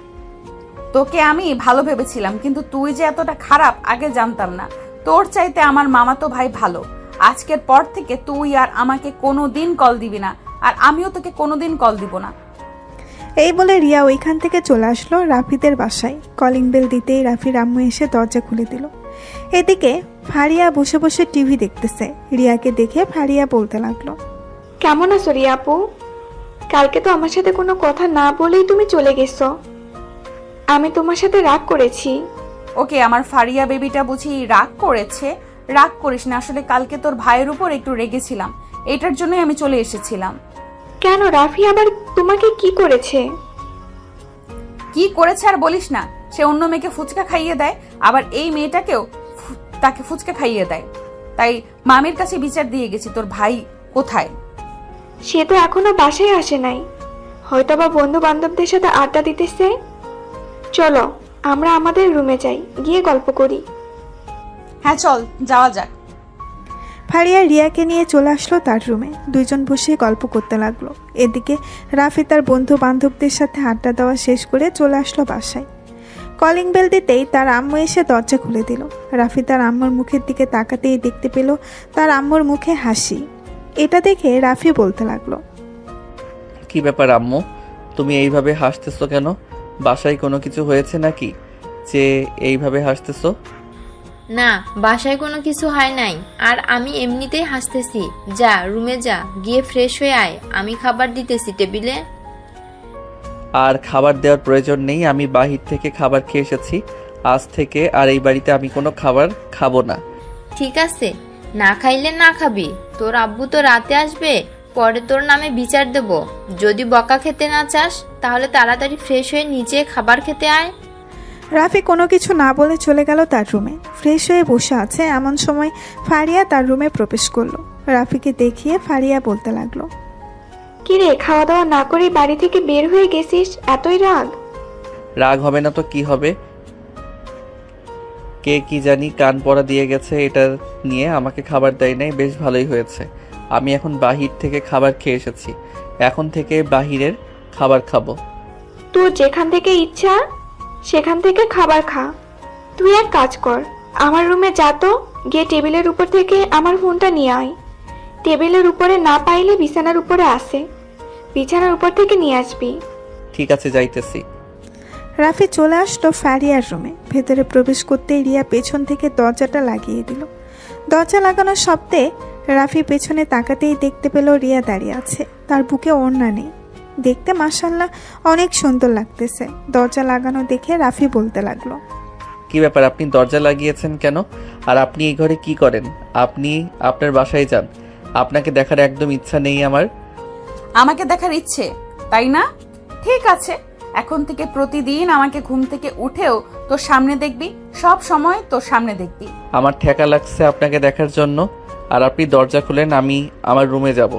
তোকে আমি ভালো ভেবেছিলাম, কিন্তু তুই যে এতটা খারাপ আগে জানতাম না। তোর চাইতে আমার মামাতো ভাই ভালো। আজকের পর থেকে তুই আর আমাকে কোনোদিন কল দিবি না, আর আমিও তোকে কোনোদিন কল দিব না। এই বলে রিয়া ওইখান থেকে চলে আসলো রাফিদের বাসায়। কলিং বেল দিতেই রাফির আম্মু এসে দরজা খুলে দিল। এদিকে ফারিয়া বসে বসে টিভি দেখতেছে। রিয়াকে দেখে ফারিয়া বলতে লাগলো, কেমন আছো রিয়া আপু? কালকে তো আমার সাথে কোনো কথা না বলেই তুমি চলে গেছো। আমি তোমার সাথে রাগ করেছি। ওকে, আমার ফারিয়া বেবিটা বুঝি রাগ করেছে? রাগ করিস না, আসলে কালকে তোর ভাইয়ের উপর একটু রেগেছিলাম, এটার জন্যই আমি চলে এসেছিলাম। কেন, রাফি আবার তোমাকে কি করেছে? কি করেছে আর বলিস না। সে অন্য মেয়েকে ফুচকা খাইয়ে দেয়, আবার এই মেয়েটাকেও তাকে ফুচকা খাইয়ে দেয়। তাই মামির কাছে বিচার দিয়ে গেছি। তোর ভাই কোথায়? সে তো এখনো বাসায় আসে নাই, হয়তো বা বন্ধু বান্ধবদের সাথে আড্ডা দিতেছে। চলো আমরা আমাদের রুমে যাই, গিয়ে গল্প করি। হ্যাঁ চল, যাওয়া যাক। ফারিয়া রিয়াকে নিয়ে চলে আসলো তার রুমে। দুইজন বসে গল্প করতে লাগলো। এদিকে রাফি তার বন্ধু বান্ধবদের সাথে আড্ডা দেওয়া শেষ করে চলে আসলো বাসায়। কলিং বেল দিতেই তার আম্মু এসে দরজা খুলে দিল। রাফি তার আম্মুর মুখের দিকে তাকাতেই দেখতে পেল তার আম্মুর মুখে হাসি। এটা দেখে রাফি বলতে লাগলো, কি ব্যাপার আম্মু, তুমি এইভাবে হাসতেছো কেন? বাসায় কোনো কিছু হয়েছে নাকি যে এইভাবে হাসতেছো? না, বাসায় কোনো কিছু হয় নাই, আর আমি এমনিতেই হাসতেছি। যা রুমে যা, গিয়ে ফ্রেশ হয়ে আয়, আমি খাবার দিতেছি টেবিলে। আর খাবার দেওয়ার প্রয়োজন নেই, আমি বাহির থেকে খাবার খেয়ে এসেছি। আজ থেকে আর এই বাড়িতে আমি কোনো খাবার খাবো না। ঠিক আছে, না খাইলে না খাবি। তোর আব্বু তো রাতে আসবে, পরে তোর নামে বিচার দেব। যদি বকা খেতে না চাস তাহলে তাড়াতাড়ি ফ্রেশ হয়ে নিচে খাবার খেতে আয়। রাফি কোনো কিছু না বলে চলে গেল তার রুমে। ফ্রেশ হয়ে বসে আছে এমন সময় ফারিয়া তার রুমে প্রবেশ করলো। রাফিকে দেখিয়ে ফারিয়া বলতে লাগলো, কি রে, খাওয়া দাওয়া না করে বাড়ি থেকে বের হয়ে গেছিস, এতই রাগ? রাগ হবে না তো কি হবে? কে কি জানি কান পড়া দিয়ে গেছে, এটা নিয়ে আমাকে খাবার দেয় নাই। বেশ ভালোই হয়েছে, আমি এখন বাহির থেকে খাবার খেয়ে এসেছি। এখন থেকে বাহিরের খাবার খাবো। তোর যেখান থেকে ইচ্ছা সেখান থেকে খাবার খা। তুই এক কাজ কর, আমার রুমে যা তো, গিয়ে টেবিলের উপর থেকে আমার ফোনটা নিয়ে আয়। টেবিলের উপরে না পাইলে বিছানার উপরে আসে, বিছানার উপর থেকে নিয়ে আসবি। ঠিক আছে, যাইতেছি। রাফি চলে আসলো ফারিয়ার রুমে। ভেতরে প্রবেশ করতেই রিয়া পেছন থেকে দরজাটা লাগিয়ে দিল। দরজা লাগানোর শব্দে রাফি পেছনে তাকাতেই দেখতে পেল রিয়া দাঁড়িয়ে আছে। তার বুকে ওড়না নেই। দেখতে মাশাআল্লাহ অনেক সুন্দর লাগতেছে। দরজা লাগানো দেখে রাফি বলতে লাগলো, কি ব্যাপার, আপনি দরজা লাগিয়েছেন কেন? আর আপনি এই ঘরে কি করেন? আপনি আপনার বাসায় যান, আপনাকে দেখার একদম ইচ্ছা নেই আমার। আমাকে দেখার ইচ্ছে, তাই না? ঠিক আছে, এখন থেকে প্রতিদিন আমাকে ঘুম থেকে উঠেও তোর সামনে দেখবি, সব সময় তোর সামনে দেখবি। আমার ঠেকা লাগছে আপনাকে দেখার জন্য, আর আপনি দরজা খুলেন, আমি আমার রুমে যাব।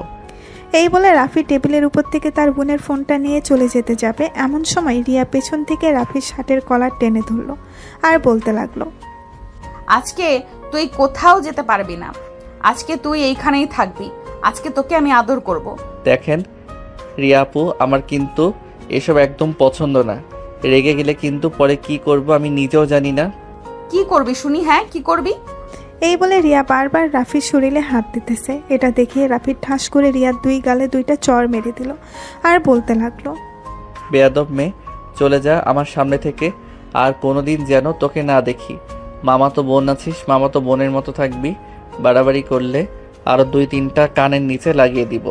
এই বলে রাফি টেবিলের উপর থেকে তার বোনের ফোনটা নিয়ে চলে যেতে যাবে এমন সময় রিয়া পেছন থেকে রাফির শার্টের কলার টেনে ধরলো আর বলতে লাগলো, আজকে তুই কোথাও যেতে পারবি না, আজকে তুই এইখানেই থাকবি, আজকে তোকে আমি আদর করব। দেখেন রিয়া আপু, আমার কিন্তু এসব একদম পছন্দ না। রেগে গেলে কিন্তু পরে কি করব আমি নিজেও জানি না। কি করবি শুনি? হ্যাঁ কি করবি? এই বলে রিয়া বারবার রাফির শরীরে হাত দিতেছে। এটা দেখে রাফি ঠাস করে রিয়ার 2 গালে 2টা চর মেরে দিল আর বলতে লাগলো, বেয়াদব মেয়ে, চলে যা আমার সামনে থেকে, আর কোনোদিন যেন তোকে না দেখি। মামাতো বোন আছিস, মামাতো বোনের মতো থাকবি। বাড়াবাড়ি করলে আরো 2-3টা কানের নিচে লাগিয়ে দিব।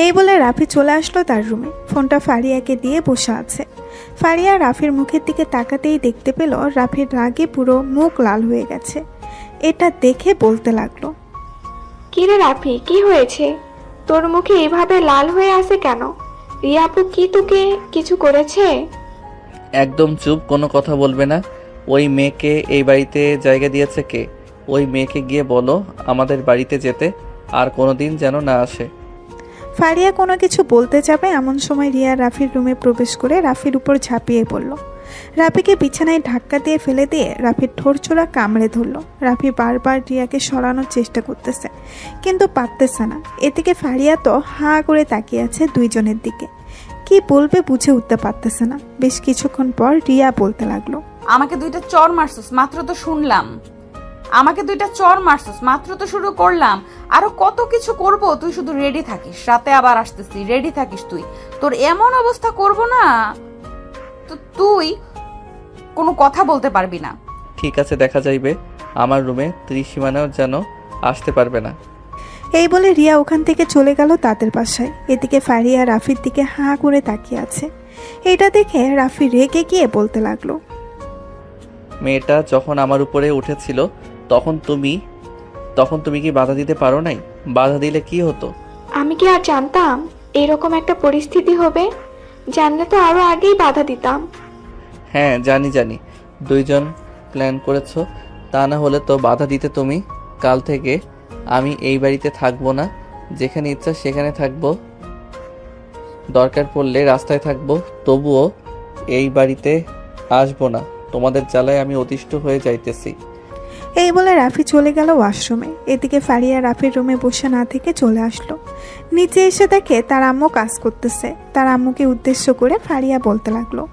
এই বলে রাফি চলে আসলো তার রুমে। ফোনটা ফারিয়াকে দিয়ে বসে আছে। ফারিয়া রাফির মুখের দিকে তাকাতেই দেখতে পেল রাফির রাগে পুরো মুখ লাল হয়ে গেছে। এটা দেখে বলতে লাগলো, কি রে রাফি, কি হয়েছে? তোর মুখে এভাবে লাল হয়ে আছে কেন? রিয়া আপু কি তোকে কিছু করেছে? একদম চুপ, কোনো কথা বলবে না। ওই মেয়েকে এই বাড়িতে জায়গা দিয়েছে কে? ওই মেয়েকে গিয়ে বলো আমাদের বাড়িতে যেতে, আর কোনোদিন যেন না আসে। ফারিয়া কোনো কিছু বলতে যাবে এমন সময় রিয়া রাফির রুমে প্রবেশ করে রাফির উপর ঝাঁপিয়ে পড়ল। রাফিকে বিছানায় ধাক্কা দিয়ে ফেলে দিয়ে রাফির ঠোঁটচোরা কামড়ে ধরল। রাফি বারবার রিয়াকে সরানোর চেষ্টা করতেছে, কিন্তু পারতেছে না। এদিকে ফারিয়া তো হাঁ করে তাকিয়ে আছে দুইজনের দিকে, কি বলবে বুঝে উঠতে পারতেছে না। বেশ কিছুক্ষণ পর রিয়া বলতে লাগলো, আমাকে 2টা চর মারছস, মাত্র তো শুনলাম। আমাকে 2টা চর মারছস, মাত্র তো শুরু করলাম। আরো কত কিছু করব, তুই শুধু রেডি থাকিস। রাতে আবার আসতেছি, রেডি থাকিস তুই। তোর এমন অবস্থা করব না তো তুই কোনো কথা বলতে পারবি না। ঠিক আছে, দেখা যাইবে। আমার রুমে ত্রিসীমানাও যেন আসতে পারবে না। এই বলে রিয়া ওখান থেকে চলে গেল তাদের বাসায়। এদিকে ফারিয়া রাফির দিকে হাঁ করে তাকিয়ে আছে। এটা দেখে রাফি রেগে গিয়ে বলতে লাগলো, মেয়েটা যখন আমার উপরে উঠেছিল তখন তুমি কি বাধা দিতে পারো নাই? বাধা দিলে কি হতো? আমি কি আর জানতাম এরকম একটা পরিস্থিতি হবে? জানলে তো আরো আগেই বাধা দিতাম। হ্যাঁ জানি, দুইজন প্ল্যান করেছো, তা না হলে তো বাধা দিতে তুমি। কাল থেকে আমি এই বাড়িতে থাকবো না, যেখানে ইচ্ছা সেখানে থাকবো, দরকার পড়লে রাস্তায় থাকবো, তবুও এই বাড়িতে আসবো না। তোমাদের জ্বালায় আমি অতিষ্ঠ হয়ে যাইতেছি। এই বলে রাফি চলে গেল ওয়াশরুমে। এদিকে ফারিয়া রাফির রুমে বসে না থেকে চলে আসলো। নিচে এসে দেখে তার আম্মু কাজ করতেছে। তার আম্মুকে উদ্দেশ্য করে ফারিয়া বলতে লাগলো,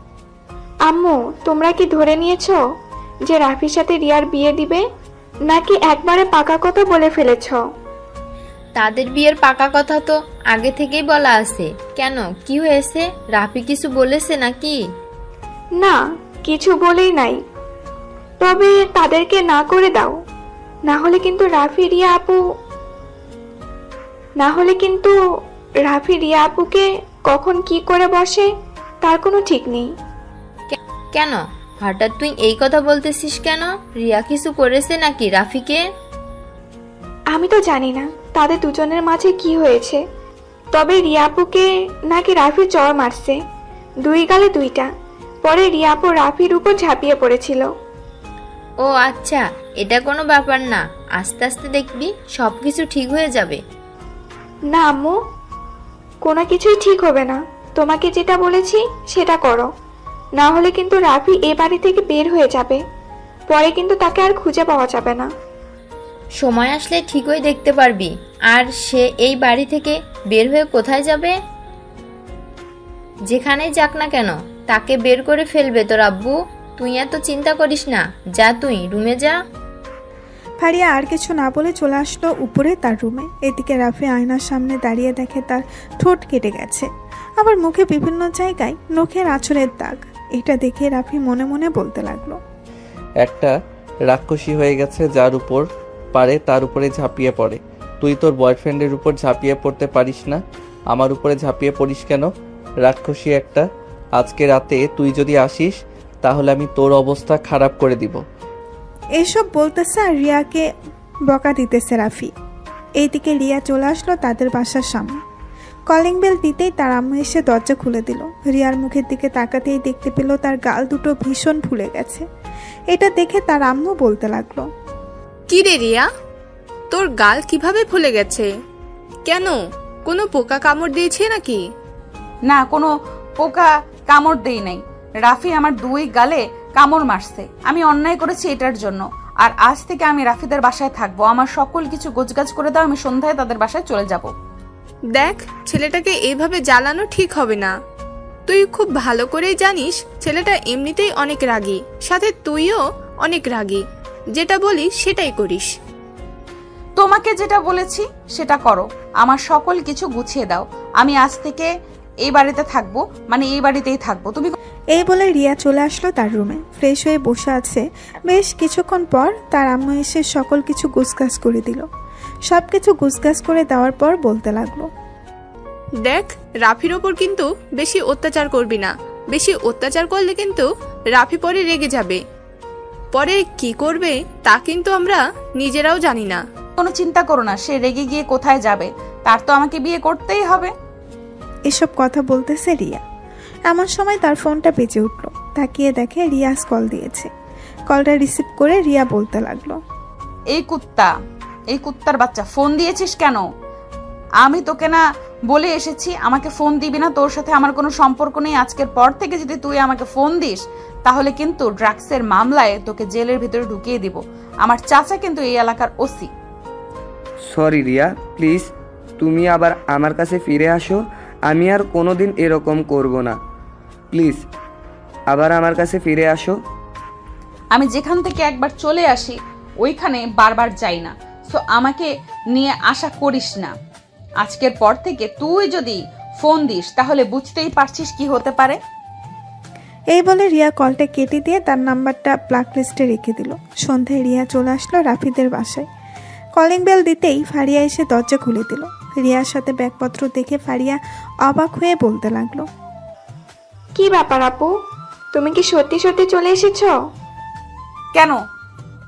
আম্মু, তোমরা কি ধরে নিয়েছো যে রাফির সাথে রিয়ার বিয়ে দিবে, নাকি একবারে পাকা কথা বলে ফেলেছ? তাদের বিয়ের পাকা কথা তো আগে থেকেই বলা আছে। কেন, কি হয়েছে? রাফি কিছু বলেছে নাকি? না, কিছু বলেই নাই। তবে তাদেরকে না করে দাও, না হলে কিন্তু রাফি রিয়া আপুকে কখন কি করে বসে তার কোনো ঠিক নেই। কেন হঠাৎ তুই এই কথা বলতেছিস কেন? রিয়া কিছু করেছে নাকি রাফিকে? আমি তো জানি না তাদের দুজনের মাঝে কি হয়েছে, তবে রিয়া আপুকে নাকি রাফি চর মারছে, 2 গালে 2টা। পরে রিয়া আপু রাফির উপর ঝাঁপিয়ে পড়েছিল। ও আচ্ছা, এটা কোনো ব্যাপার না, আস্তে আস্তে দেখবি সবকিছু ঠিক হয়ে যাবে। না আম্মু, কোনো কিছুই ঠিক হবে না। তোমাকে যেটা বলেছি সেটা করো, না হলে কিন্তু রাফি এ বাড়ি থেকে বের হয়ে যাবে। পরে কিন্তু তাকে আর খুঁজে পাওয়া যাবে না। সময় আসলে ঠিকই দেখতে পারবি। আর সে এই বাড়ি থেকে বের হয়ে কোথায় যাবে? যেখানেই যাক না কেন তাকে বের করে ফেলবে তোর আব্বু। তুই এত চিন্তা করিস না, যা তুই রুমে যা। ফারিয়া আর কিছু না বলে চলে আসলো উপরে তার রুমে। এদিকে রাফি আয়নার সামনে দাঁড়িয়ে দেখে তার ঠোঁট কেটে গেছে, আবার মুখে বিভিন্ন জায়গায় নখের আঁচড়ের দাগ। এটা দেখে রাফি মনে মনে বলতে লাগলো, একটা রাক্ষসী হয়ে গেছে, যার উপর পারে তার উপরে ঝাঁপিয়ে পড়ে। তুই তোর বয়ফ্রেন্ডের উপর ঝাঁপিয়ে পড়তে পারিস না, আমার উপরে ঝাঁপিয়ে পড়িস কেন? রাক্ষসী একটা। আজকে রাতে তুই যদি আসিস তাহলে আমি তোর অবস্থা খারাপ করে দিব। এসব বলতেছে আর রিয়াকে বকা দিতেছে রাফি। এইদিকে রিয়া চলে আসলো তাদের বাসার সামনে। কলিং বেল দিতেই তার আম্মু এসে দরজা খুলে দিল। রিয়ার মুখের দিকে তাকাতেই দেখতে পেল তার গাল দুটো ভীষণ ফুলে গেছে। এটা দেখে তার আম্মু বলতে লাগলো, কি রে রিয়া, তোর গাল কিভাবে ফুলে গেছে? কেন, কোনো পোকা কামড় দিয়েছে নাকি? না, কোনো পোকা কামড় দেই নাই। রাফি আমার 2 গালে কামড় মারছে। আমি অন্যায় করেছি এটার জন্য। আর আজ থেকে আমি রাফিদের বাসায় থাকবো। আমার সকল কিছু গোছগাছ করে দাও, আমি সন্ধ্যায় তাদের বাসায় চলে যাব। দেখ, ছেলেটাকে এইভাবে জ্বালানো ঠিক হবে না। তুই খুব ভালো করেই জানিস ছেলেটা এমনিতেই অনেক রাগী, সাথে তুইও অনেক রাগী। যেটা বলি সেটাই করিস। তোমাকে যেটা বলেছি সেটা করো, আমার সকল কিছু গুছিয়ে দাও। আমি আজ থেকে এই বাড়িতে থাকবো, মানে এই বাড়িতেই থাকবো। তুমি এই বলে রিয়া চলে আসলো তার রুমে। ফ্রেশ হয়ে বসে আছে। বেশ কিছুক্ষণ পর তার আম্মু এসে সকল কিছু গুছগাছ করে দিল। সব কিছু গুছগাছ করে দেওয়ার পর বলতে লাগলো, দেখ, রাফির ওপর কিন্তু বেশি অত্যাচার করবি না। বেশি অত্যাচার করলে কিন্তু রাফি পরে রেগে যাবে। পরে কি করবে তা কিন্তু আমরা নিজেরাও জানি না। কোনো চিন্তা করো না, সে রেগে গিয়ে কোথায় যাবে, তার তো আমাকে বিয়ে করতেই হবে। এসব কথা বলতেছে রিয়া। এমন সময় তার ফোনটা বেজে উঠল। তাকিয়ে দেখে রিয়াজ কল দিয়েছে। কলটা রিসিভ করে রিয়া বলতে লাগলো, এই কুত্তার বাচ্চা, ফোন দিয়েছিস কেন? আমি তোকে না বলে এসেছি আমাকে ফোন দিবি না, তোর সাথে আমার কোনো সম্পর্ক নেই। আজকের পর থেকে যদি তুই আমাকে ফোন দিস তাহলে কিন্তু ড্রাগসের মামলায় তোকে জেলের ভিতরে ঢুকিয়ে দিব। আমার চাচা কিন্তু এই এলাকার ওসি। সরি রিয়া, প্লিজ তুমি আবার আমার কাছে ফিরে আসো। আমি আর কোনোদিন এরকম করব না। প্লিজ আবার আমার কাছে ফিরে আসো। আমি যেখান থেকে একবার চলে আসি ওইখানে বারবার যাই না, সো আমাকে নিয়ে আশা করিস না। আজকের পর থেকে তুই যদি ফোন দিস তাহলে বুঝতেই পারছিস কি হতে পারে। এই বলে রিয়া কলটা কেটে দিয়ে তার নাম্বারটা ব্ল্যাক লিস্টে রেখে দিল। সন্ধ্যায় রিয়া চলে আসলো রাফিদের বাসায়। কলিং বেল দিতেই ফারিয়া এসে দরজা খুলে দিল। রিয়ার সাথে ব্যাগপত্র দেখে ফারিয়া অবাক হয়ে বলতে লাগলো, কি ব্যাপার আপু, তুমি কি সত্যি সত্যি চলে এসেছো? কেন,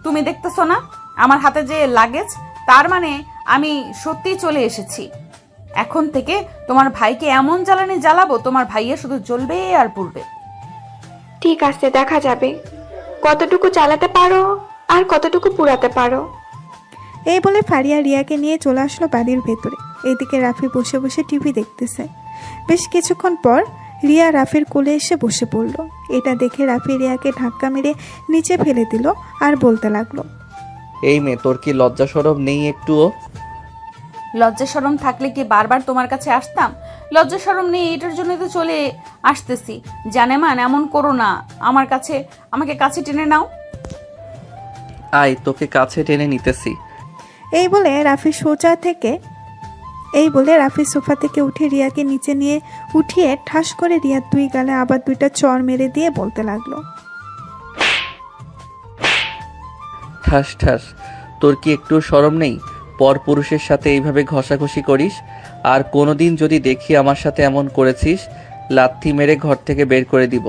তুমি দেখতেছো না আমার হাতে যে লাগেজ? তার মানে আমি সত্যিই চলে এসেছি। এখন থেকে তোমার ভাইকে এমন জ্বালানি জ্বালাবো, তোমার ভাইয়া শুধু জ্বলবে আর পুড়বে। ঠিক আছে, দেখা যাবে কতটুকু চালাতে পারো আর কতটুকু পুরাতে পারো। এই বলে ফারিয়া রিয়াকে নিয়ে চলে আসলো বাড়ির ভেতরে। এদিকে রাফি বসে বসে টিভি দেখতেছে। বেশ কিছুক্ষণ পর রিয়া রাফির কোলে এসে বসে পড়ল। এটা দেখে রাফি রিয়াকে ধাক্কা মেরে নিচে ফেলে দিল আর বলতে লাগলো, এই মেয়ে, তোর কি লজ্জা শরম নেই একটুও? লজ্জা শরম থাকলে কি বারবার তোমার কাছে আসতাম? লজ্জা শরম নেই, এটার জন্য তো চলে আসতেছি। জানেমান, এমন করো না। আমাকে কাছে টেনে নাও। আয়, তোকে কাছে টেনে নিতেছি। এই বলে রাফি সোফা থেকে উঠে রিয়াকে নিচে নিয়ে উঠিয়ে ঠাস করে রিয়ার দুই গালে আবার দুইটা চর মেরে দিয়ে বলতে লাগলো, ঠাস ঠাস, তোর কি একটু শরম নেই? পর পুরুষের সাথে এইভাবে ঘষাঘষি করিস, আর কোনোদিন যদি দেখি আমার সাথে এমন করেছিস, লাথি মেরে ঘর থেকে বের করে দিব।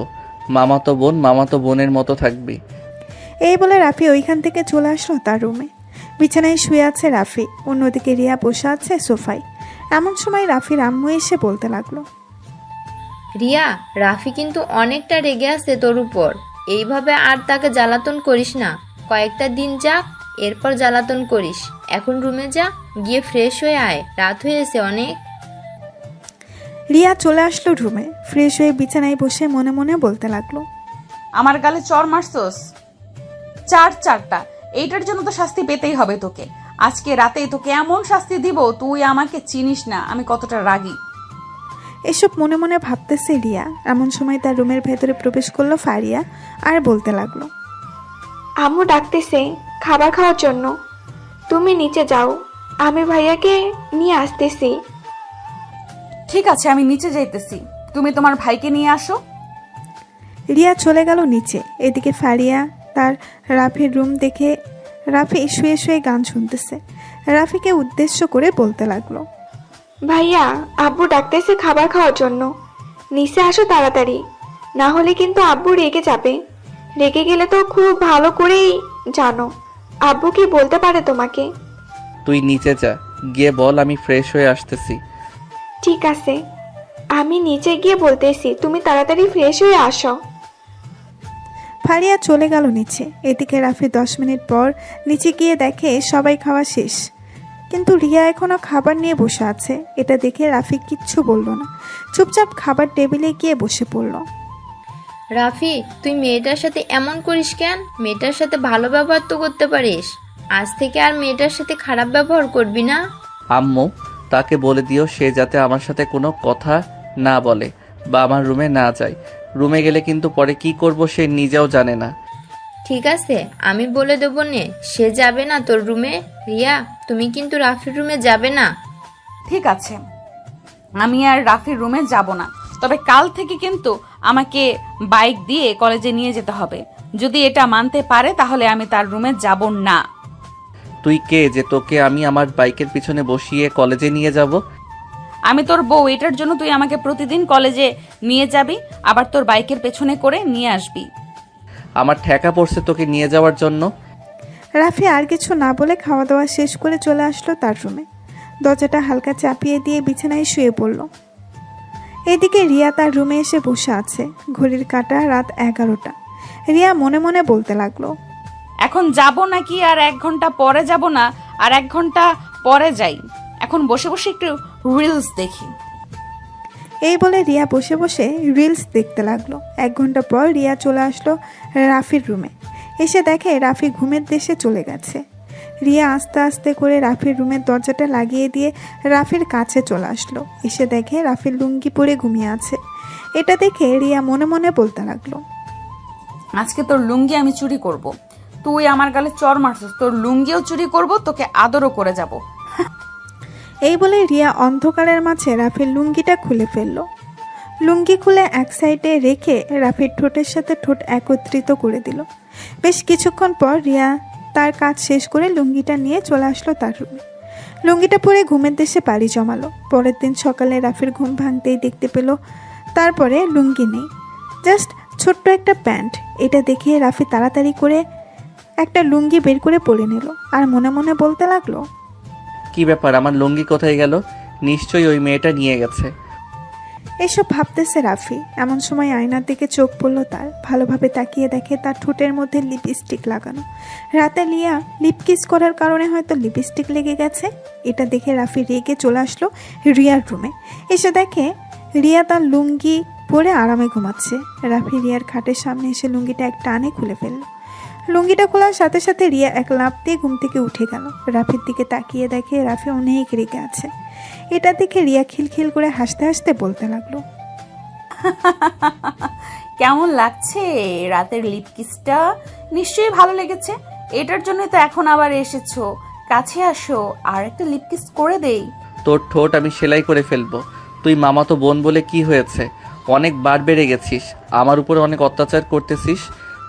মামাতো বোনের মতো থাকবি। এই বলে রাফি ওইখান থেকে চলে আসলো তার রুমে। বিছানায় শুয়ে আছে রাফি, অন্যদিকে রিয়া বসে আছে সোফায়। এমন সময় রাফির আম্মু এসে বলতে লাগলো, রিয়া, রাফি কিন্তু অনেকটা রেগে আছে তোর উপর। এইভাবে আর তাকে জ্বালাতন করিস না। কয়েকটা দিন যাক, এরপর জ্বালাতন করিস। এখন রুমে যা, গিয়ে ফ্রেশ হয়ে আয়, রাত হয়েছে অনেক। রিয়া চলে আসলো রুমে। ফ্রেশ হয়ে বিছানায় বসে মনে মনে বলতে লাগলো, আমার গালে চর মারছস চারটা, এইটার জন্য তো শাস্তি পেতেই হবে তোকে। আজকে রাতে তোকে এমন শাস্তি দিব, তুই আমাকে চিনিস না আমি কতটা রাগী। এসব মনে মনে ভাবতেছে রিয়া। এমন সময় তার রুমের ভেতরে প্রবেশ করলো ফারিয়া আর বলতে লাগলো, আম্মু ডাকতেছে খাবার খাওয়ার জন্য, তুমি নিচে যাও, আমি ভাইয়াকে নিয়ে আসতেছি। ঠিক আছে, আমি নিচে যাইতেছি, তুমি তোমার ভাইকে নিয়ে আসো। রিয়া চলে গেল নিচে। এদিকে ফারিয়া তার রাফির রুম দেখে রাফি শুয়ে শুয়ে গান শুনতেছে। রাফিকে উদ্দেশ্য করে বলতে লাগলো, ভাইয়া, আব্বু ডাকতেছে খাবার খাওয়ার জন্য, নিচে আসো তাড়াতাড়ি, না হলে কিন্তু আব্বু রেগে যাবে। রেগে গেলে তো খুব ভালো করেই জানো, আব্বু কি বলতে পারে তোমাকে। তুই নিচে যা, গিয়ে বল আমি ফ্রেশ হয়ে আসতেছি। ঠিক আছে, আমি নিচে গিয়ে বলতেছি, তুমি তাড়াতাড়ি ফ্রেশ হয়ে আসো। ফারিয়া চলে গেল নিচে। এদিকে রাফি 10 মিনিট পর নিচে গিয়ে দেখে সবাই খাওয়া শেষ, কিন্তু রিয়া এখনো খাবার নিয়ে বসে আছে। এটা দেখে রাফি কিচ্ছু বলল না, চুপচাপ খাবার টেবিলে গিয়ে বসে পড়ল। রাফি, তুই মেয়েটার সাথে এমন করিস কেন? মেয়েটার সাথে ভালো ব্যবহার তো করতে পারিস। আজ থেকে আর মেয়েটার সাথে খারাপ ব্যবহার করবি না। আম্মু, তাকে বলে দিও সে যাতে আমার সাথে কোনো কথা না বলে বা আমার রুমে না যায়। রুমে গেলে কিন্তু পরে কি করব সে নিজেও জানে না। ঠিক আছে, আমি বলে দেবো নে, সে যাবে না তোর রুমে। রিয়া, তুমি কিন্তু রাফির রুমে যাবে না। ঠিক আছে, আমি আর রাফির রুমে যাব না, তবে কাল থেকে কিন্তু আমাকে বাইক দিয়ে কলেজে নিয়ে যেতে হবে। যদি এটা মানতে পারে তাহলে আমি তার রুমে যাব না। তুই কে যে তোকে আমি আমার বাইকের পিছনে বসিয়ে কলেজে নিয়ে যাব? আমি তোর বউ, এটার জন্য তুই আমাকে প্রতিদিন কলেজে নিয়ে যাবি, আবার তোর বাইকের পেছনে করে নিয়ে আসবি। আমার ঠেকা পড়ছে তোকে নিয়ে যাওয়ার জন্য। রাফি আর কিছু না বলে খাওয়া দাওয়া শেষ করে চলে আসলো তার রুমে। দরজাটা হালকা চাপিয়ে দিয়ে বিছানায় শুয়ে পড়ল। এদিকে রিয়া তার রুমে এসে বসে আছে। ঘড়ির কাঁটা রাত 11টা। রিয়া মনে মনে বলতে লাগলো, এখন যাব নাকি আর 1 ঘন্টা পরে যাব, না আর 1 ঘন্টা পরে যাই। এখন বসে বসে একটু রিলস দেখি। এই বলে রিয়া বসে বসে রিলস দেখতে লাগলো। 1 ঘন্টা পর রিয়া চলে আসলো রাফির রুমে। এসে দেখে রাফি ঘুমের দেশে চলে গেছে। রিয়া আস্তে আস্তে করে রাফির রুমের দরজাটা লাগিয়ে দিয়ে রাফির কাছে চলে আসলো। এসে দেখে রাফির লুঙ্গি পরে ঘুমিয়ে আছে। এটা দেখে রিয়া মনে মনে বলতে লাগলো, আজকে তোর লুঙ্গি আমি চুরি করব। তুই আমার গালে চর মারছিস, তোর লুঙ্গিও চুরি করব, তোকে আদরও করে যাব। এই বলে রিয়া অন্ধকারের মাঝে রাফির লুঙ্গিটা খুলে ফেললো। লুঙ্গি খুলে এক সাইডে রেখে রাফির ঠোঁটের সাথে ঠোঁট একত্রিত করে দিল। বেশ কিছুক্ষণ পর রিয়া তার কাজ শেষ করে লুঙ্গিটা নিয়ে চলে আসলো তার রুমে। লুঙ্গিটা পরে ঘুমের দেশে পাড়ি জমালো। পরের দিন সকালে রাফির ঘুম ভাঙতেই দেখতে পেল তারপরে লুঙ্গি নেই, জাস্ট ছোট্ট একটা প্যান্ট। এটা দেখে রাফি তাড়াতাড়ি করে একটা লুঙ্গি বের করে পরে নিল আর মনে মনে বলতে লাগলো, কি ব্যাপার, আমার লুঙ্গি কোথায় গেল? নিশ্চয়ই ওই মেয়েটা নিয়ে গেছে। এসব ভাবতেছে রাফি। এমন সময় আয়নার দিকে চোখ পড়লো তার। ভালোভাবে তাকিয়ে দেখে তার ঠোঁটের মধ্যে লিপস্টিক লাগানো। রাতে লিয়া লিপ কিস করার কারণে হয়তো লিপস্টিক লেগে গেছে। এটা দেখে রাফি রেগে চলে আসলো রিয়ার রুমে। এসে দেখে রিয়া তার লুঙ্গি পরে আরামে ঘুমাচ্ছে। রাফি রিয়ার খাটের সামনে এসে লুঙ্গিটা এক টানে খুলে ফেললো। লুঙ্গিটা খোলার সাথে সাথে রিয়া এক লাফ দিয়ে ঘুম থেকে উঠে গেল। রাফির দিকে তাকিয়ে দেখে রাফি অনেক রেগে আছে। এটা দেখে রিয়া খিলখিল করে হাসতে হাসতে বলতে লাগলো, কেমন লাগছে রাতের লিপ কিসটা? নিশ্চয়ই ভালো লেগেছে। এটার জন্য তো এখন আবার এসেছো। কাছে আসো, আর একটা লিপ কিস করে দেই। তোর ঠোঁট আমি সেলাই করে ফেলবো। তুই মামাতো বোন বলে কি হয়েছে? অনেক বার বেড়ে গেছিস, আমার উপরে অনেক অত্যাচার করতেছিস।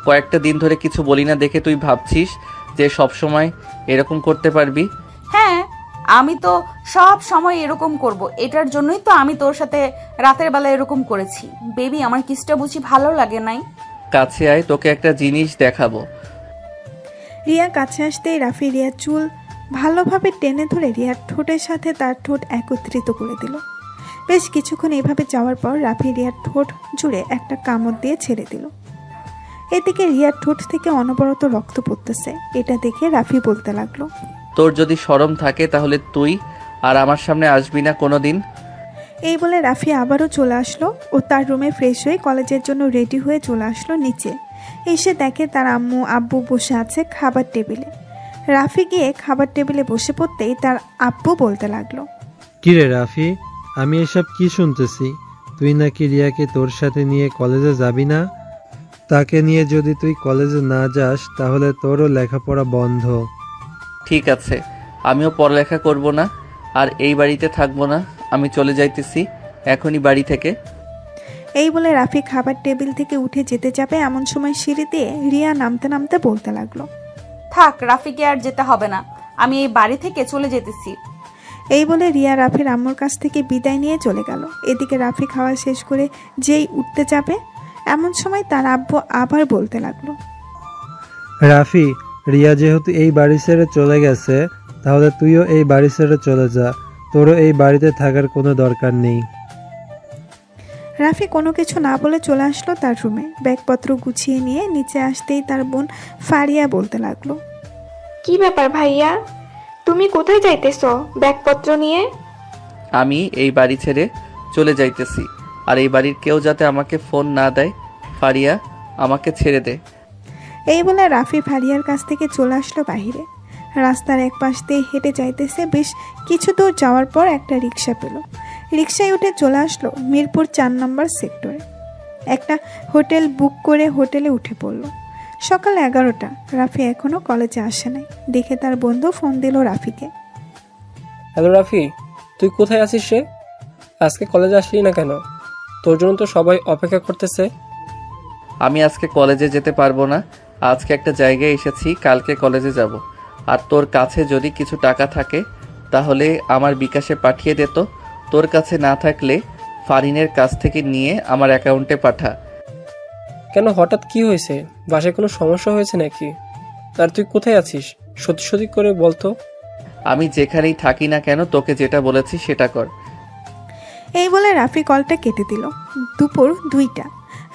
কয়েকটা দিন ধরে কিছু বলি না দেখে তুই ভাবছিস যে সব সময় এরকম করতে পারবি? হ্যাঁ, আমি তো সব সময় এরকম করব। এটার জন্যই তো আমি তোর সাথে রাতের বেলা এরকম করেছি। বেবি, আমার কিসটা বুঝি ভালো লাগে নাই? কাছে আয়, তোকে একটা জিনিস দেখাবো। রিয়া কাছে আসতেই রাফি রিয়ার চুল ভালোভাবে টেনে ধরে রিয়ার ঠোঁটের সাথে তার ঠোঁট একত্রিত করে দিল। বেশ কিছুক্ষণ এভাবে যাওয়ার পর রাফি রিয়ার ঠোঁট জুড়ে একটা কামড় দিয়ে ছেড়ে দিল। এদিকে রিয়ার ঠোঁট থেকে অনবরত রক্ত পড়তেছে। এটা দেখে রাফি বলতে লাগলো, তোর যদি শরম থাকে তাহলে তুই আর আমার সামনে আসবি না কোনোদিন। এই বলে রাফি আবারও চলে আসলো ও তার রুমে ফ্রেশ হয়ে কলেজের জন্য রেডি হয়ে চলে আসলো নিচে। এসে দেখে তার আম্মু আব্বু বসে আছে খাবার টেবিলে। রাফি গিয়ে খাবার টেবিলে বসে পড়তেই তার আব্বু বলতে লাগলো, কিরে রাফি, আমি এসব কি শুনতেছি? তুই নাকি রিয়াকে তোর সাথে নিয়ে কলেজে যাবি না? তাকে নিয়ে যদি তুই কলেজে না যাস তাহলে তোরও লেখাপড়া বন্ধ। ঠিক আছে, আমিও পড়ালেখা করব না আর এই বাড়িতে থাকবো না। আমি চলে যাইতেছি এখনই বাড়ি থেকে। এই বলে রাফি খাবার টেবিল থেকে উঠে যেতে যাবে এমন সময় সিঁড়ি দিয়ে রিয়া নামতে নামতে বলতে লাগলো, থাক, রাফিকে আর যেতে হবে না, আমি এই বাড়ি থেকে চলে যেতেছি। এই বলে রিয়া রাফির আম্মুর কাছ থেকে বিদায় নিয়ে চলে গেল। এদিকে রাফি খাওয়া শেষ করে যেই উঠতে যাবে এমন সময় তার আব্বু আবার বলতে লাগলো, রাফি, রিয়া যেহেতু এই বাড়ি ছেড়ে চলে গেছে তাহলে তুইও এই বাড়ি ছেড়ে চলে যা। তোরও এই বাড়িতে থাকার কোনো দরকার নেই। রাফি কোনো কিছু না বলে চলে আসলো তার রুমে। ব্যাগপত্র গুছিয়ে নিয়ে নিচে আসতেই তার বোন ফারিয়া বলতে লাগলো, কি ব্যাপার ভাইয়া, তুমি কোথায় যাইতেছো ব্যাগপত্র নিয়ে? আমি এই বাড়ি ছেড়ে চলে যাইতেছি, আর এই বাড়ির কেউ যাতে আমাকে ফোন না দেয়। ফারিয়া, আমাকে ছেড়ে দে। এই বলে রাফি ফারিয়ার কাছ থেকে চলে আসলো বাহিরে। রাস্তার এক পাশ দিয়ে হেঁটে যাইতেছে। বেশ কিছু দূর যাওয়ার পর একটা রিক্সা পেল। রিক্সায় উঠে চলে আসলো মিরপুর 4 নম্বর সেক্টরে। একটা হোটেল বুক করে হোটেলে উঠে পড়ল। সকাল 11টা, রাফি এখনো কলেজে আসে নাই দেখে তার বন্ধু ফোন দিল রাফিকে। হ্যালো রাফি, তুই কোথায় আছিস রে? আজকে কলেজে আসলি না কেন? তোর জন্য তো সবাই অপেক্ষা করতেছে। আমি আজকে কলেজে যেতে পারবো না। আজকে একটা জায়গায় এসেছি, কালকে কলেজে যাব। আর তোর কাছে যদি কিছু টাকা থাকে তাহলে আমার বিকাশে পাঠিয়ে দে তো। তোর কাছে না থাকলে ফারিনের কাছ থেকে নিয়ে আমার অ্যাকাউন্টে পাঠা। কেন, হঠাৎ কি হয়েছে? বাসায় কোনো সমস্যা হয়েছে নাকি? আর তুই কোথায় আছিস? সত্যি সত্যি করে বলতো। আমি যেখানেই থাকি না কেন, তোকে যেটা বলেছি সেটা কর। এই বলে রাফি কলটা কেটে দিল। দুপুর 2টা।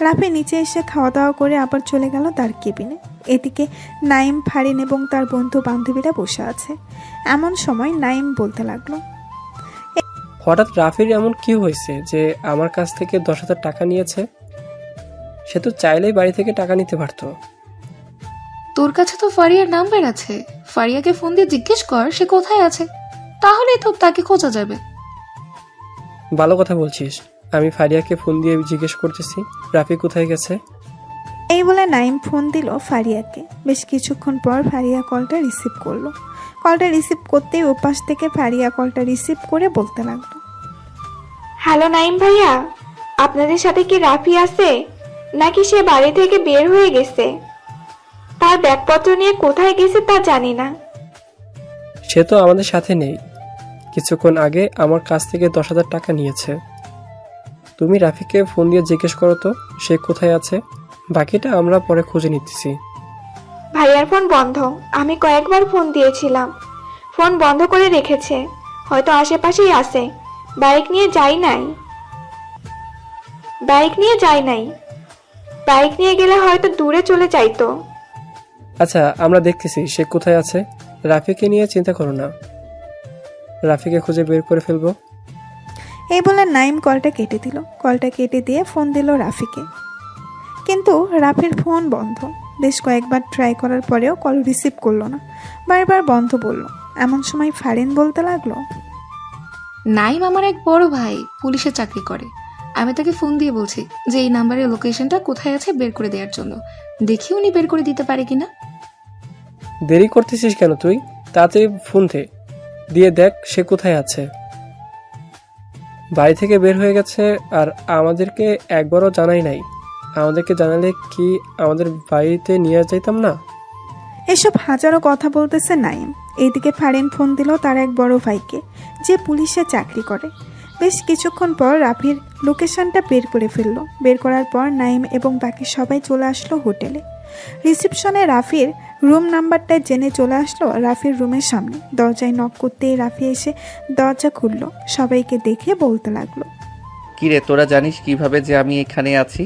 রাফি নিচে এসে খাওয়া দাওয়া করে আবার চলে গেল তার কেবিনে। এদিকে নাইম, ফারিন এবং তার বন্ধু বান্ধবীরা বসে আছে। এমন সময় নাইম বলতে লাগলো, হঠাৎ রাফির এমন কি হয়েছে যে আমার কাছ থেকে 10,000 টাকা নিয়েছে? সে তো চাইলেই বাড়ি থেকে টাকা নিতে পারতো। তোর কাছে তো ফারিয়ার নাম্বার আছে, ফারিয়াকে ফোন দিয়ে জিজ্ঞেস কর সে কোথায় আছে, তাহলে তো তাকে খোঁজা যাবে। ভালো কথা বলছিস, আমি ফারিয়াকে ফোন দিয়ে জিজ্ঞেস করতেছি রাফি কোথায় গেছে। এই বলে নাইম ফোন দিল ফারিয়াকে। বেশ কিছুক্ষণ পর ফারিয়া কলটা রিসিভ করলো। কলটা রিসিভ করতেই ওপাশ থেকে ফারিয়া কলটা রিসিভ করে বলতে লাগলো, হ্যালো নাইম ভাইয়া, আপনাদের সাথে কি রাফি আছে নাকি সে বাড়ি থেকে বের হয়ে গেছে? তার ব্যাগপত্র নিয়ে কোথায় গেছে তা জানি না। সে তো আমাদের সাথে নেই, কিছুক্ষণ আগে আমার কাছ থেকে 10,000 টাকা নিয়েছে। তুমি রাফিকে ফোন দিয়ে জিজ্ঞেস করো তো সে কোথায় আছে, বাকিটা আমরা পরে খুঁজে নিতেছি। ভাইয়ার ফোন বন্ধ, আমি কয়েকবার ফোন দিয়েছিলাম, ফোন বন্ধ করে রেখেছে, হয়তো আশেপাশেই আছে। বাইক নিয়ে যাই নাই, বাইক নিয়ে গেলে হয়তো দূরে চলে যাইতো। আচ্ছা, আমরা দেখতেছি সে কোথায় আছে। রাফিকে নিয়ে চিন্তা করো না, রাফিকে খুঁজে বের করে ফেলবো। এই বলে নাইম কলটা কেটে দিল। কলটা কেটে দিয়ে ফোন দিল রাফিকে, কিন্তু রাফির ফোন বন্ধ। বেশ কয়েকবার ট্রাই করার পরেও কল রিসিভ করলো না, বারবার বন্ধ বলল। এমন সময় ফারিন বলতে লাগলো, নাইম আমার এক বড় ভাই, পুলিশে চাকরি করে। আমি তাকে ফোন দিয়ে বলছি যে এই নাম্বারের লোকেশনটা কোথায় আছে বের করে দেওয়ার জন্য, দেখি উনি বের করে দিতে পারে কিনা। দেরি করতেছিস কেন তুই? তাড়াতাড়ি ফোন দিয়ে দেখ সে কোথায় আছে। বাড়ি থেকে বের হয়ে গেছে আর আমাদেরকে একবারও জানাই নাই। আমাদেরকে জানালে কি আমাদের বাড়িতে নিয়ে যাইতাম না? এসব হাজারো কথা বলতেছে নাইম। এইদিকে ফারিন ফোন দিল তার এক বড় ভাইকে, যে পুলিশে চাকরি করে। বেশ কিছুক্ষণ পর রাফির লোকেশনটা বের করে ফেললো। বের করার পর নাইম এবং বাকি সবাই চলে আসলো হোটেলে। রিসেপশনে রাফির রুম নাম্বারটা জেনে চলে আসলো রাফির রুমের সামনে। দরজায় নক করতেই রাফি এসে দরজা খুললো। সবাইকে দেখে বলতে লাগলো, কিরে, তোরা জানিস কিভাবে যে আমি এখানে আছি?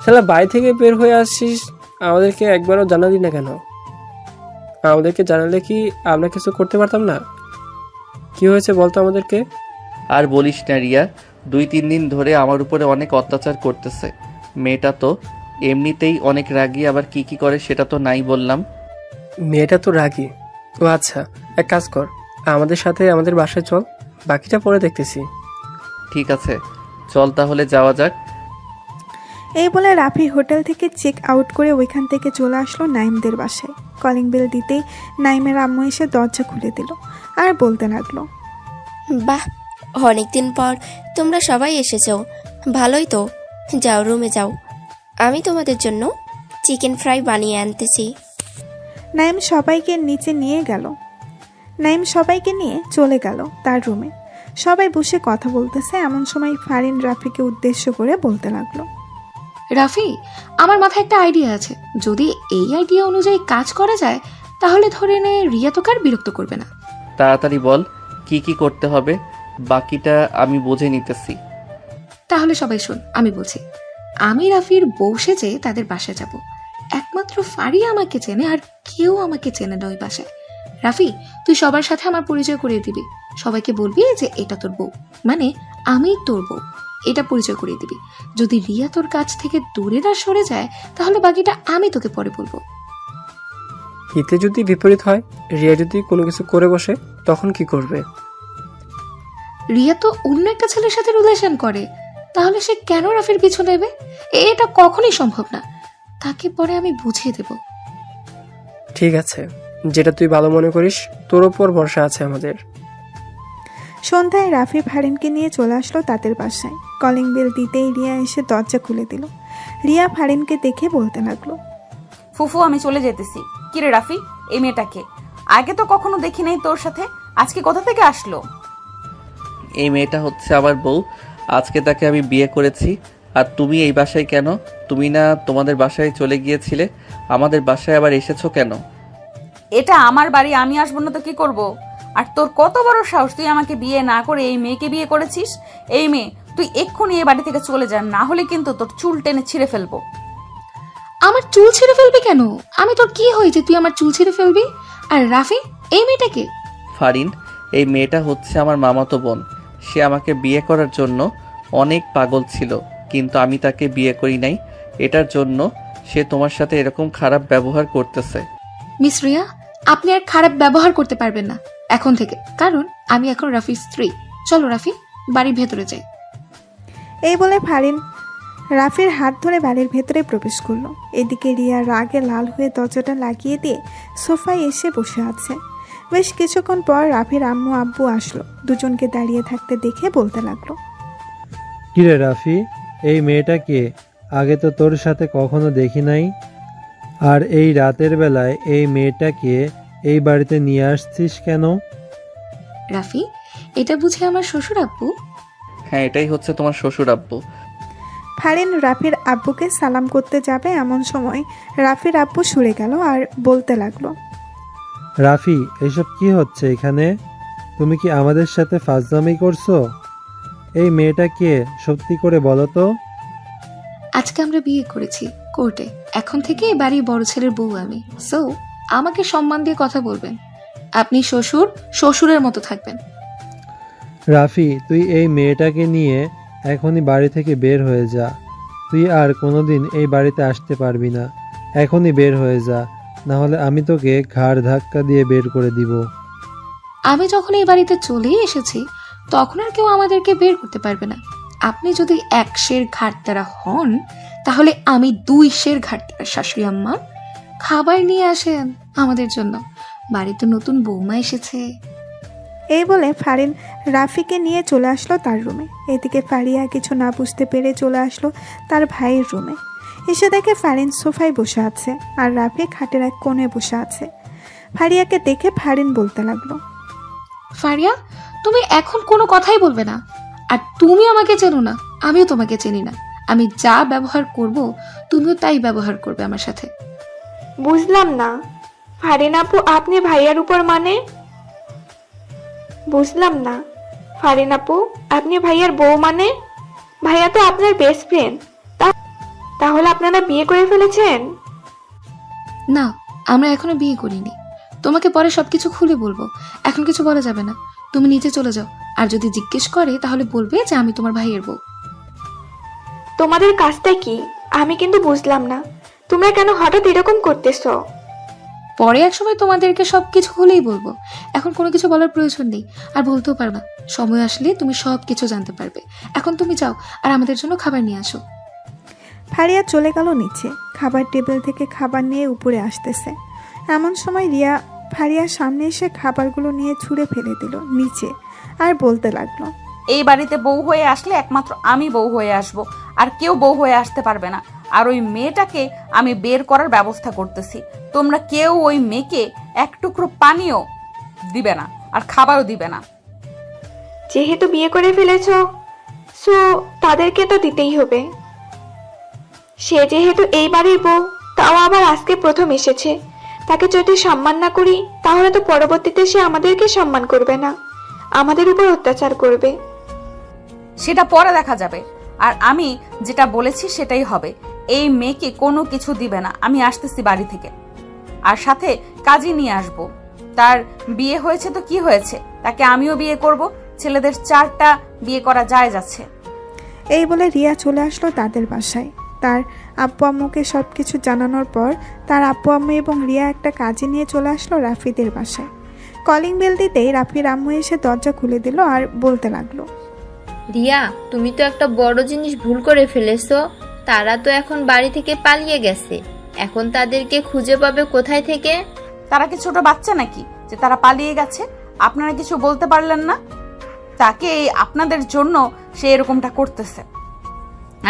শালা, বাড়ি থেকে বের হয়ে আসছিস, আমাদেরকে একবারও জানালি না কেন? আমাদেরকে জানালে কি আমরা কিছু করতে পারতাম না? কি হয়েছে বলতো আমাদেরকে। আর বলিস না রিয়া, 2-3 দিন ধরে আমার উপরে অনেক অত্যাচার করতেছে। মেয়েটা তো এমনিতেই অনেক রাগী, আবার কি কি করে সেটা তো নাই বললাম। মেয়েটা তো রাগী? ও আচ্ছা, এক কাজ কর, আমাদের সাথে আমাদের বাসায় চল, বাকিটা পরে দেখতেছি। ঠিক আছে, চল তাহলে যাওয়া যাক। এই বলে রাফি হোটেল থেকে চেক আউট করে ওইখান থেকে চলে আসলো নাইমদের বাসায়। কলিং বেল দিতেই নাইমের আম্মু এসে দরজা খুলে দিল আর বলতে লাগলো, বাহ, অনেকদিন পর তোমরা সবাই এসেছো, ভালোই তো। যাও রুমে যাও, আমি তোমাদের জন্য চিকেন ফ্রাই বানিয়ে আনতেছি। নাইম সবাইকে নিয়ে চলে গেল তার রুমে। সবাই বসে কথা বলতেছে। এমন সময় ফারিন রাফিকে উদ্দেশ্য করে বলতে লাগলো, রাফি, আমার মাথায় একটা আইডিয়া আছে, যদি এই আইডিয়া অনুযায়ী কাজ করা যায় তাহলে ধরে নে রিয়া তোকে আর বিরক্ত করবে না। তাড়াতাড়ি বল কি কি করতে হবে, বাকিটা আমি বুঝে নিতেছি। তাহলে সবাই শোন, আমি বলছি। আমি রাফির বউ সেজে তাদের বাসায় যাব। একমাত্র ফারিয়া আমাকে চেনে, আর কেউ আমাকে চেনে না ওই বাসায়। রাফি, তুই সবার সাথে আমার পরিচয় করিয়ে দিবি। সবাইকে বলবি যে এটা তোর বউ, মানে আমি তোর বউ, এটা পরিচয় করিয়ে দিবি। যদি রিয়া তোর কাছ থেকে দূরে না সরে যায় তাহলে বাকিটা আমি তোকে পরে বলবো। এতে যদি বিপরীত হয়, রিয়া যদি কোনো কিছু করে বসে, তখন কি করবে? রিয়া তো অন্য একটা ছেলের সাথে রিলেশন করে, তাহলে সে কেন রাফির পিছু নেবে? এটা কখনোই সম্ভব না। তাকে পরে আমি বুঝিয়ে দেব। ঠিক আছে, যেটা তুই ভালো মনে করিস, তোর ওপর ভরসা আছে আমাদের। সন্ধ্যায় রাফি ফারিনকে নিয়ে চলে আসলো তাদের বাসায়। কলিং বেল দিতেই রিয়া এসে দরজা খুলে দিল। রিয়া ফারিনকে দেখে বলতে লাগলো, ফুফু আমি চলে যেতেছি। কিরে রাফি, এই মেয়েটাকে আগে তো কখনো দেখি নাই তোর সাথে, আজকে কোথা থেকে আসলো? এই মেয়েটা হচ্ছে আমার বউ, আজকে তাকে আমি বিয়ে করেছি। আর তুমি এই বাসায় কেন? তুমি না তোমাদের বাসায় চলে গিয়েছিলে, আমাদের বাসায় আবার এসেছো কেন? এটা আমার বাড়ি, আমি আসবো না তো কি করব? আর তোর কত বড় সাহস, তুই আমাকে বিয়ে না করে এই মেয়েকে বিয়ে করেছিস? এই মেয়ে, তুই এক্ষুনি এই বাড়ি থেকে চলে যা, না হলে কিন্তু তোর চুল টেনে ছিঁড়ে ফেলবো। আমার চুল ছিঁড়ে ফেলবি কেন? আমি তোর কি হয়েছে তুই আমার চুল ছিঁড়ে ফেলবি? আর রাফি, এই মেয়েটাকে? ফারিন, এই মেয়েটা হচ্ছে আমার মামাতো বোন। সে আমাকে বিয়ে করার জন্য অনেক পাগল ছিল, কিন্তু আমি তাকে বিয়ে করি নাই। এটার জন্য সে তোমার সাথে এরকম খারাপ ব্যবহার করতেছে। মিস রিয়া, আপনি আর খারাপ ব্যবহার করতে পারবেন না এখন থেকে, কারণ আমি এখন রাফির স্ত্রী। চলো রাফি, বাড়ির ভেতরে যাই। এই বলে ফারিন রাফির হাত ধরে বাড়ির ভেতরে প্রবেশ করলো। এদিকে রিয়া রাগে লাল হয়ে দরজাটা লাগিয়ে দিয়ে সোফায় এসে বসে আছে। বেশ কিছুক্ষণ পর রাফির আম্মু আব্বু আসলো। দুজনকে দাঁড়িয়ে থাকতে দেখে বলতে লাগলো, কিরে রাফি, এই মেয়েটাকে আগে তো তোর সাথে কখনো দেখি নাই, আর এই রাতের বেলায় এই মেয়েটাকে এই বাড়িতে নিয়ে আসছিস কেন? রাফি, এটা বুঝি আমার শ্বশুর আব্বু? হ্যাঁ, এটাই হচ্ছে তোমার শ্বশুর আব্বু। ফারিন রাফির আব্বুকে সালাম করতে যাবে, এমন সময় রাফির আব্বু সরে গেল আর বলতে লাগলো, রাফি, এসব কি হচ্ছে এখানে? তুমি কি আমাদের সাথে ফাজলামি করছো? এই মেয়েটা কে, সত্যি করে বলো তো। আজকে আমরা বিয়ে করেছি কোর্টে, এখন থেকে বাড়ির বড় ছেলের বউ আমি। সো আমাকে সম্মান দিয়ে কথা বলবেন। আপনি শ্বশুর, শ্বশুরের মতো থাকবেন। রাফি, তুই এই মেয়েটাকে নিয়ে এখনই বাড়ি থেকে বের হয়ে যা। তুই আর কোনোদিন এই বাড়িতে আসতে পারবি না। এখনই বের হয়ে যা, না হলে আমি তোকে ঘাড় ধাক্কা দিয়ে বের করে দিব। আমি যখন এই বাড়িতে চলেই এসেছি, তখন আর কেউ আমাদেরকে বের করতে পারবে না। আপনি যদি 1 সের ঘাটতারা হন, তাহলে আমি 2 সের ঘাটতারা। শাশুড়ি আম্মা, খাবার নিয়ে আসেন আমাদের জন্য, বাড়িতে নতুন বৌমা এসেছে। এই বলে ফারিন রাফিকে নিয়ে চলে আসলো তার রুমে। এদিকে ফারিয়া কিছু না বুঝতে পেরে চলে আসলো তার ভাইয়ের রুমে। এসে দেখে ফারিন সোফায় বসে আছে আর রাফি খাটের এক কোণে বসে আছে। ফারিয়াকে দেখে ফারিন বলতে লাগলো, ফারিয়া, তুমি এখন কোনো কথাই বলবে না। আর তুমি আমাকে চেনো না, আমিও তোমাকে চিনি না। আমি যা ব্যবহার করব, তুমিও তাই ব্যবহার করবে আমার সাথে। বুঝলাম না ফারিন আপু, আপনি ভাইয়ার উপর মানে? বুঝলাম না ফারিন আপু, আপনি ভাইয়ার বউ মানে? ভাইয়া তো আপনার বেস্ট ফ্রেন্ড। তাহলে আপনারা বিয়ে করে ফেলেছেন? না, আমরা এখনো বিয়ে করিনি। তোমাকে পরে সবকিছু খুলে বলবো, এখন কিছু বলা যাবে না। তুমি নিচে চলে যাও, আর যদি জিজ্ঞেস করে তাহলে বলবে যে আমি তোমার ভাইয়ের বউ। তোমাদের কাজটা কি আমি কিন্তু বুঝলাম না। তোমরা কেন হঠাৎ এরকম করতেছো? পরে এক সময় তোমাদেরকে সবকিছু খুলেই বলবো, এখন কোনো কিছু বলার প্রয়োজন নেই, আর বলতেও পারবা। সময় আসলে তুমি সবকিছু জানতে পারবে। এখন তুমি যাও আর আমাদের জন্য খাবার নিয়ে আসো। ফারিয়া চলে গেল নিচে। খাবার টেবিল থেকে খাবার নিয়ে উপরে আসতেছে। এমন সময় রিয়া ফারিয়ার সামনে এসে খাবারগুলো নিয়ে ছুঁড়ে ফেলে দিল নিচে আর বলতে লাগলো, এই বাড়িতে বউ হয়ে আসলে একমাত্র আমি বউ হয়ে আসব, আর কেউ বউ হয়ে আসতে পারবে না। আর ওই মেয়েটাকে আমি বের করার ব্যবস্থা করতেছি। তোমরা কেউ ওই মেয়েকে এক টুকরো পানিও দিবে না, আর খাবারও দিবে না। যেহেতু বিয়ে করে ফেলেছো, সো তাদেরকে তো দিতেই হবে। সে যেহেতু এই বাড়ির বউ, তাও আবার আজকে প্রথম এসেছে, তাকে যদি সম্মান না করি তাহলে তো পরবর্তীতে সে আমাদেরকে সম্মান করবে না, আমাদের উপর অত্যাচার করবে। সেটা পরে দেখা যাবে। আর আমি যেটা বলেছি সেটাই হবে। এই মেয়েকে কোনো কিছু দিবে না। আমি আসতেছি বাড়ি থেকে, আর সাথে কাজী নিয়ে আসব। তার বিয়ে হয়েছে তো কি হয়েছে, তাকে আমিও বিয়ে করব। ছেলেদের 4টা বিয়ে করা যায় যাচ্ছে। এই বলে রিয়া চলে আসলো তাদের বাসায়। তার আব্বু আম্মুকে সব কিছু জানানোর পর তার আব্বু আম্মু এবং রিয়া একটা কাজে নিয়ে চলে আসলো রাফিদের বাসায়। কলিং বেল দিতেই রাফির আম্মু এসে দরজা খুলে দিল আর বলতে লাগলো, রিয়া, তুমি তো একটা বড় জিনিস ভুল করে ফেলেছো। তারা তো এখন বাড়ি থেকে পালিয়ে গেছে, এখন তাদেরকে খুঁজে পাবে কোথায় থেকে? তারা কি ছোট বাচ্চা নাকি যে তারা পালিয়ে গেছে? আপনারা কিছু বলতে পারলেন না? তাকে আপনাদের জন্য সে এরকমটা করতেছে।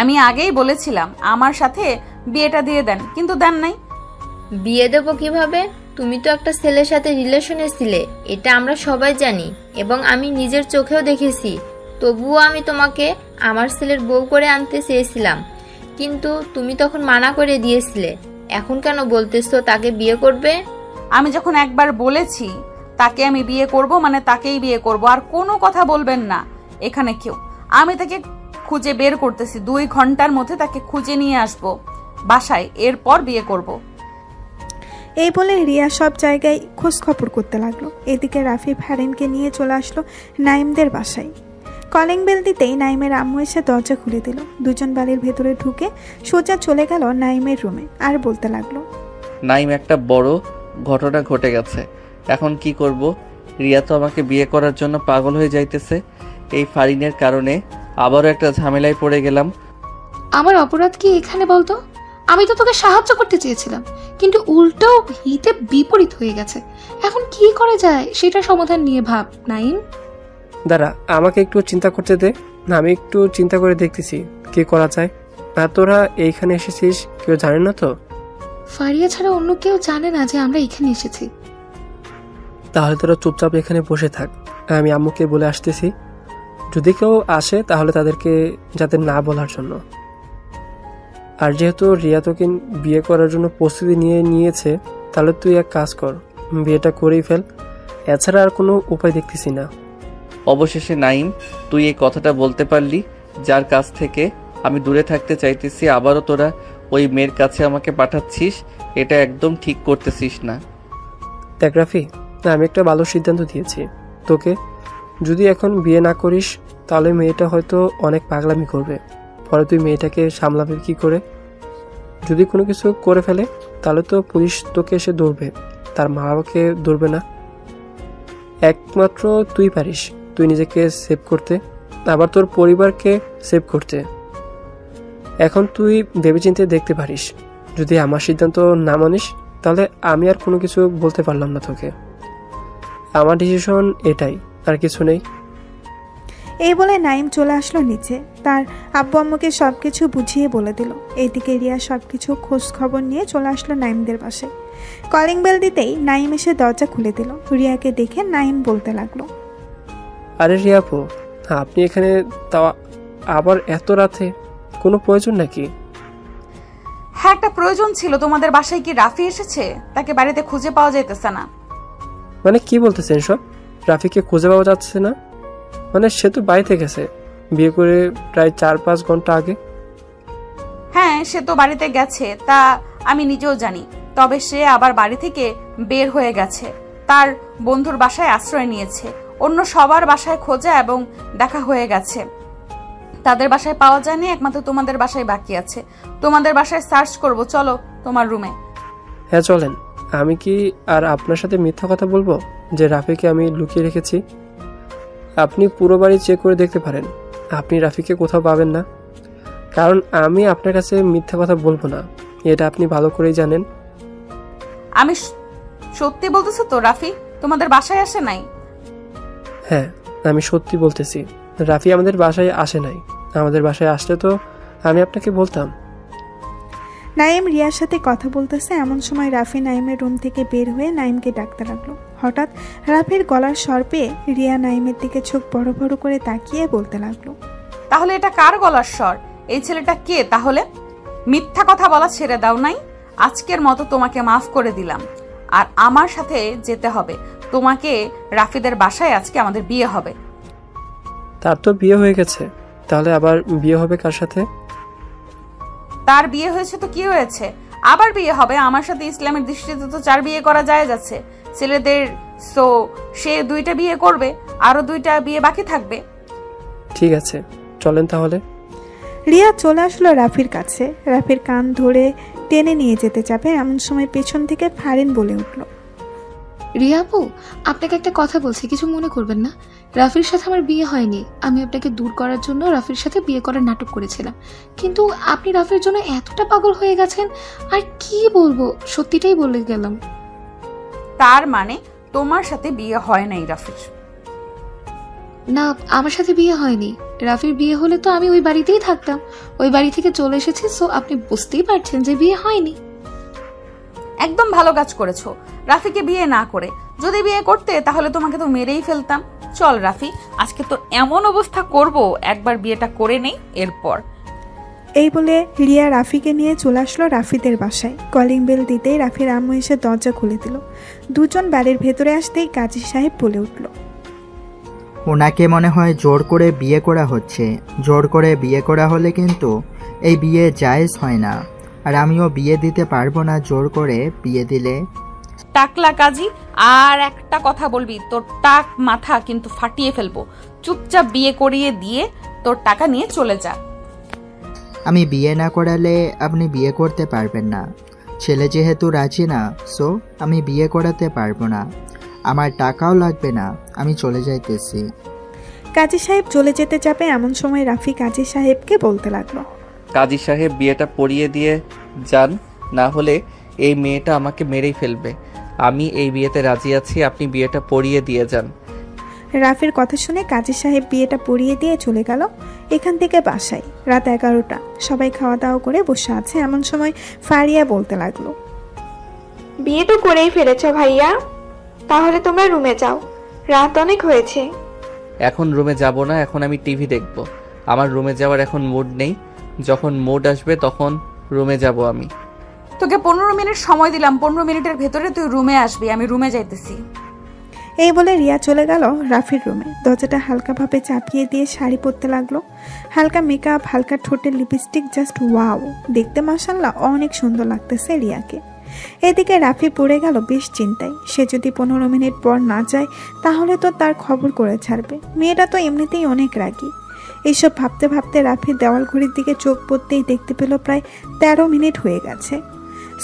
আমি আগেই বলেছিলাম আমার সাথে বিয়েটা দিয়ে দেন, কিন্তু দেন নাই। বিয়ে দেবো কিভাবে? তুমি তো একটা ছেলের সাথে রিলেশনে ছিলে, এটা আমরা সবাই জানি এবং আমি নিজের চোখেও দেখেছি। তবুও আমি তোমাকে আমার ছেলের বউ করে আনতে চেয়েছিলাম, কিন্তু তুমি তখন মানা করে দিয়েছিলে। এখন কেন বলতেছো তাকে বিয়ে করবে? আমি যখন একবার বলেছি তাকে আমি বিয়ে করব মানে তাকেই বিয়ে করব, আর কোনো কথা বলবেন না এখানে কেউ। আমি তাকে খুঁজে বের করতেছি, 2 ঘন্টার মধ্যে তাকে খুঁজে নিয়ে আসব বাসায়, এরপর বিয়ে করব। এই বলে রিয়া সব জায়গায় খোঁজ খবর করতে লাগলো। এদিকে রাফি ফারিনকে নিয়ে চলে আসলো নাইমদের বাসায়। কলিং বেল দিতেই নাইমের আম্মু এসে দরজা খুলে দিল। দুজন বাড়ির ভেতরে ঢুকে সোজা চলে গেল নাইমের রুমে আর বলতে লাগলো, নাইম, একটা বড় ঘটনা ঘটে গেছে। এখন কি করব? রিয়া তো আমাকে বিয়ে করার জন্য পাগল হয়ে যাইতেছে। এই ফারিনের কারণে আবারও একটা ঝামেলায় পড়ে গেলাম। আমার অপরাধ কি এখানে বলতো? আমি তো তোকে সাহায্য করতে চেয়েছিলাম, কিন্তু উল্টো হিতে বিপরীত হয়ে গেছে। এখন কি করা যায় সেটা সমাধান নিয়ে ভাব নাইম। দাঁড়া, আমাকে একটু চিন্তা করতে দে, আমি একটু চিন্তা করে দেখতেছি কি করা যায়। আর তোরা এইখানে এসেছিস, কেউ জানে না তো? ফারিয়া ছাড়া অন্য কেউ জানে না যে আমরা এখানে এসেছি। তাহলে তোরা চুপচাপ এখানে বসে থাক, আমি আম্মুকে বলে আসতেছি। যদি কেউ আসে তাহলে তাদেরকে যাতে না বলার জন্য। আর যেহেতু রিয়া তোকে বিয়ে করার জন্য প্রস্তুতি নিয়েছে, তাহলে তুই এক কাজ কর, বিয়েটা করেই ফেল। এছাড়া আর কোনো উপায় দেখতেছি না। অবশেষে নাইম, তুই এই কথাটা বলতে পারলি, যার কাছ থেকে আমি দূরে থাকতে চাইতেছি আবারও তোরা ওই মেয়ের কাছে আমাকে পাঠাচ্ছিস। এটা একদম ঠিক করতেছিস না। দেখ রাফি, আমি একটা ভালো সিদ্ধান্ত দিয়েছি তোকে। যদি এখন বিয়ে না করিস তাহলে মেয়েটা হয়তো অনেক পাগলামি করবে, পরে তুই মেয়েটাকে সামলাবে কি করে? যদি কোনো কিছু করে ফেলে তাহলে তো পুলিশ তোকে এসে ধরবে, তার মা বাবাকে ধরবে না। একমাত্র তুই পারিস, তুই নিজেকে সেভ করতে, আবার তোর পরিবারকে সেভ করতে। এখন তুই ভেবেচিন্তে দেখতে পারিস। যদি আমার সিদ্ধান্ত না মানিস তাহলে আমি আর কোনো কিছু বলতে পারলাম না তোকে। আমার ডিসিশন এটাই, আর কিছু নেই। এই বলে নাইম চলে আসলো নিচে, তার আব্বু আম্মুকে সবকিছু বুঝিয়ে বলে দিল। এইদিকে রিয়া সবকিছু খোঁজ খবর নিয়ে চলে আসলো নাইমদের পাশে। কলিং বেল দিতেই নাইম এসে দরজা খুলে দিল। রিয়াকে দেখে নাইম বলতে লাগলো, আরে রিয়া আপু, আপনি এখানে তাও আবার এত রাতে, কোনো প্রয়োজন নাকি? হ্যাঁ, একটা প্রয়োজন ছিল। তোমাদের বাসায় কি রাফি এসেছে? তাকে বাড়িতে খুঁজে পাওয়া যাইতেছে না। মানে কি বলতেছেন সব? রাফিকে খুঁজে পাওয়া যাচ্ছে না মানে? সে তো বাড়িতে গেছে বিয়ে করে প্রায় 4-5 ঘন্টা আগে। হ্যাঁ, সে তো বাড়িতে গেছে, তা আমি নিজেও জানি। তবে সে আবার বাড়ি থেকে বের হয়ে গেছে, তার বন্ধুর বাসায় আশ্রয় নিয়েছে। অন্য সবার বাসায় খোঁজা এবং দেখা হয়ে গেছে, তাদের বাসায় পাওয়া যায়নি। একমাত্র তোমাদের বাসায় বাকি আছে। তোমাদের বাসায় সার্চ করব, চলো তোমার রুমে। হ্যাঁ চলেন। আমি কি আর আপনার সাথে মিথ্যা কথা বলবো যে রাফিকে আমি লুকিয়ে রেখেছি? আপনি পুরো বাড়ি চেক করে দেখতে পারেন, আপনি রাফিকে কোথাও পাবেন না। কারণ আমি আপনার কাছে মিথ্যা কথা বলবো না, এটা আপনি ভালো করেই জানেন। আমি সত্যি বলতেছি তো, রাফি তোমাদের বাসায় আসে নাই? হ্যাঁ, আমি সত্যি বলতেছি, রাফি আমাদের বাসায় আসে নাই। আমাদের বাসায় আসলে তো আমি আপনাকে বলতাম। নাইম রিয়ার সাথে কথা বলতেছে, এমন সময় রাফি নাইমের রুম থেকে বের হয়ে নাইমকে ডাকতে লাগলো। হঠাৎ রাফির গলার স্বর পেয়ে রিয়া নাইমের দিকে চোখ বড় বড় করে তাকিয়ে বলতে লাগলো, তাহলে এটা কার গলার স্বর? এই ছেলেটা কে তাহলে? মিথ্যা কথা বলা ছেড়ে দাও নাই। আজকের মতো তোমাকে মাফ করে দিলাম, আর আমার সাথে যেতে হবে তোমাকে। রাফিদের বাসায় আজকে আমাদের বিয়ে হবে। তার তো বিয়ে হয়ে গেছে, তাহলে আবার বিয়ে হবে কার সাথে? তার বিয়ে হয়েছে তো কি হয়েছে, আবার বিয়ে হবে। আমার সাথে ইসলামের দৃষ্টিতে তো 4 বিয়ে করা যায় যাচ্ছে ছেলেদের। সো সে 2টা বিয়ে করবে, আরো 2টা বিয়ে বাকি থাকবে। ঠিক আছে, চলেন তাহলে। রিয়া চলে আসলো রাফির কাছে। রাফির কান ধরে টেনে নিয়ে যেতে যাবে, এমন সময় পেছন থেকে ফারিন বলে উঠল, রিয়া আপু, আপনাকে একটা কথা বলছি, কিছু মনে করবেন না। রাফির সাথে আমার বিয়ে হয়নি। আমি আপনাকে দূর করার জন্য রাফির সাথে বিয়ে করার নাটক করেছিলাম, কিন্তু আপনি রাফির জন্য এতটা পাগল হয়ে গেছেন, আর কি বলবো, সত্যিটাই বলে গেলাম। তার মানে তোমার সাথে বিয়ে হয় নাই রাফির? না, আমার সাথে বিয়ে হয়নি। রাফির বিয়ে হলে তো আমি ওই বাড়িতেই থাকতাম। ওই বাড়ি থেকে চলে এসেছি, সো আপনি বুঝতেই পারছেন যে বিয়ে হয়নি। একদম ভালো কাজ করেছো রাফিকে বিয়ে না করে। যদি বিয়ে করতে তাহলে তোমাকে তো মেরেই ফেলতাম। চল রাফি, আজকে তো এমন অবস্থা করব, একবার বিয়েটা করে নেই এরপর। এই বলে রিয়া রাফিকে নিয়ে চলে আসলো রাফিদের বাসায়। কলিং বেল দিতেই রাফির আম্মু এসে দরজা খুলে দিল। দুজন বাড়ির ভেতরে আসতেই কাজী সাহেব বলে উঠল, ওনাকে মনে হয় জোর করে বিয়ে করা হচ্ছে। জোর করে বিয়ে করা হলে কিন্তু এই বিয়ে জায়েজ হয় না, আর আমিও বিয়ে দিতে পারবো না জোর করে বিয়ে দিলে। টাকলা কাজী, আর একটা কথা বলবি তোর টাক মাথা কিন্তু ফাটিয়ে ফেলবো। চুপচাপ বিয়ে করিয়ে দিয়ে তোর টাকা নিয়ে চলে যা। আমি বিয়ে না করালে আপনি বিয়ে করতে পারবেন না। ছেলে যেহেতু রাজি না, সো আমি বিয়ে করাতে পারবো না। আমার টাকাও লাগবে না, আমি চলে যাইতেছি। কাজী সাহেব চলে যেতে যাবে এমন সময় রাফি কাজী সাহেবকে বলতে লাগলো, কাজী সাহেব বিয়েটা পড়িয়ে দিয়ে যান, না হলে এই মেয়েটা আমাকে মেরেই ফেলবে। আমি এই বিয়েতে রাজি আছি, আপনি বিয়েটা পড়িয়ে দিয়ে যান। রাফির কথা শুনে কাজী সাহেব বিয়েটা পড়িয়ে দিয়ে চলে গেল এখান থেকে বাসায়। রাত 11টা, সবাই খাওয়া দাওয়া করে বসে আছে এমন সময় ফারিয়া বলতে লাগলো, বিয়ে তো করেই ফেলেছ ভাইয়া, তাহলে তোমরা রুমে যাও, রাত অনেক হয়েছে। এখন রুমে যাব না, এখন আমি টিভি দেখব। আমার রুমে যাওয়ার এখন মুড নেই, যখন মুড আসবে তখন রুমে যাব আমি। তোকে 15 মিনিট সময় দিলাম, 15 মিনিটের ভেতরে তুই রুমে আসবি, আমি রুমে যাইতেছি। এই বলে রিয়া চলে গেল রাফির রুমে। দরজাটা হালকাভাবে চাপিয়ে দিয়ে শাড়ি পরতে লাগলো। হালকা মেকআপ, হালকা ঠোঁটের লিপস্টিক, জাস্ট ওয়াও, দেখতে মাশাআল্লাহ অনেক সুন্দর লাগতেছে রিয়াকে। এদিকে রাফি পড়ে গেল বেশ চিন্তায়। সে যদি 15 মিনিট পর না যায় তাহলে তো তার খবর করে ছাড়বে। মেয়েটা তো এমনিতেই অনেক রাগী। এইসব ভাবতে ভাবতে রাফির দেওয়াল ঘড়ির দিকে চোখ পড়তেই দেখতে পেল প্রায় 13 মিনিট হয়ে গেছে।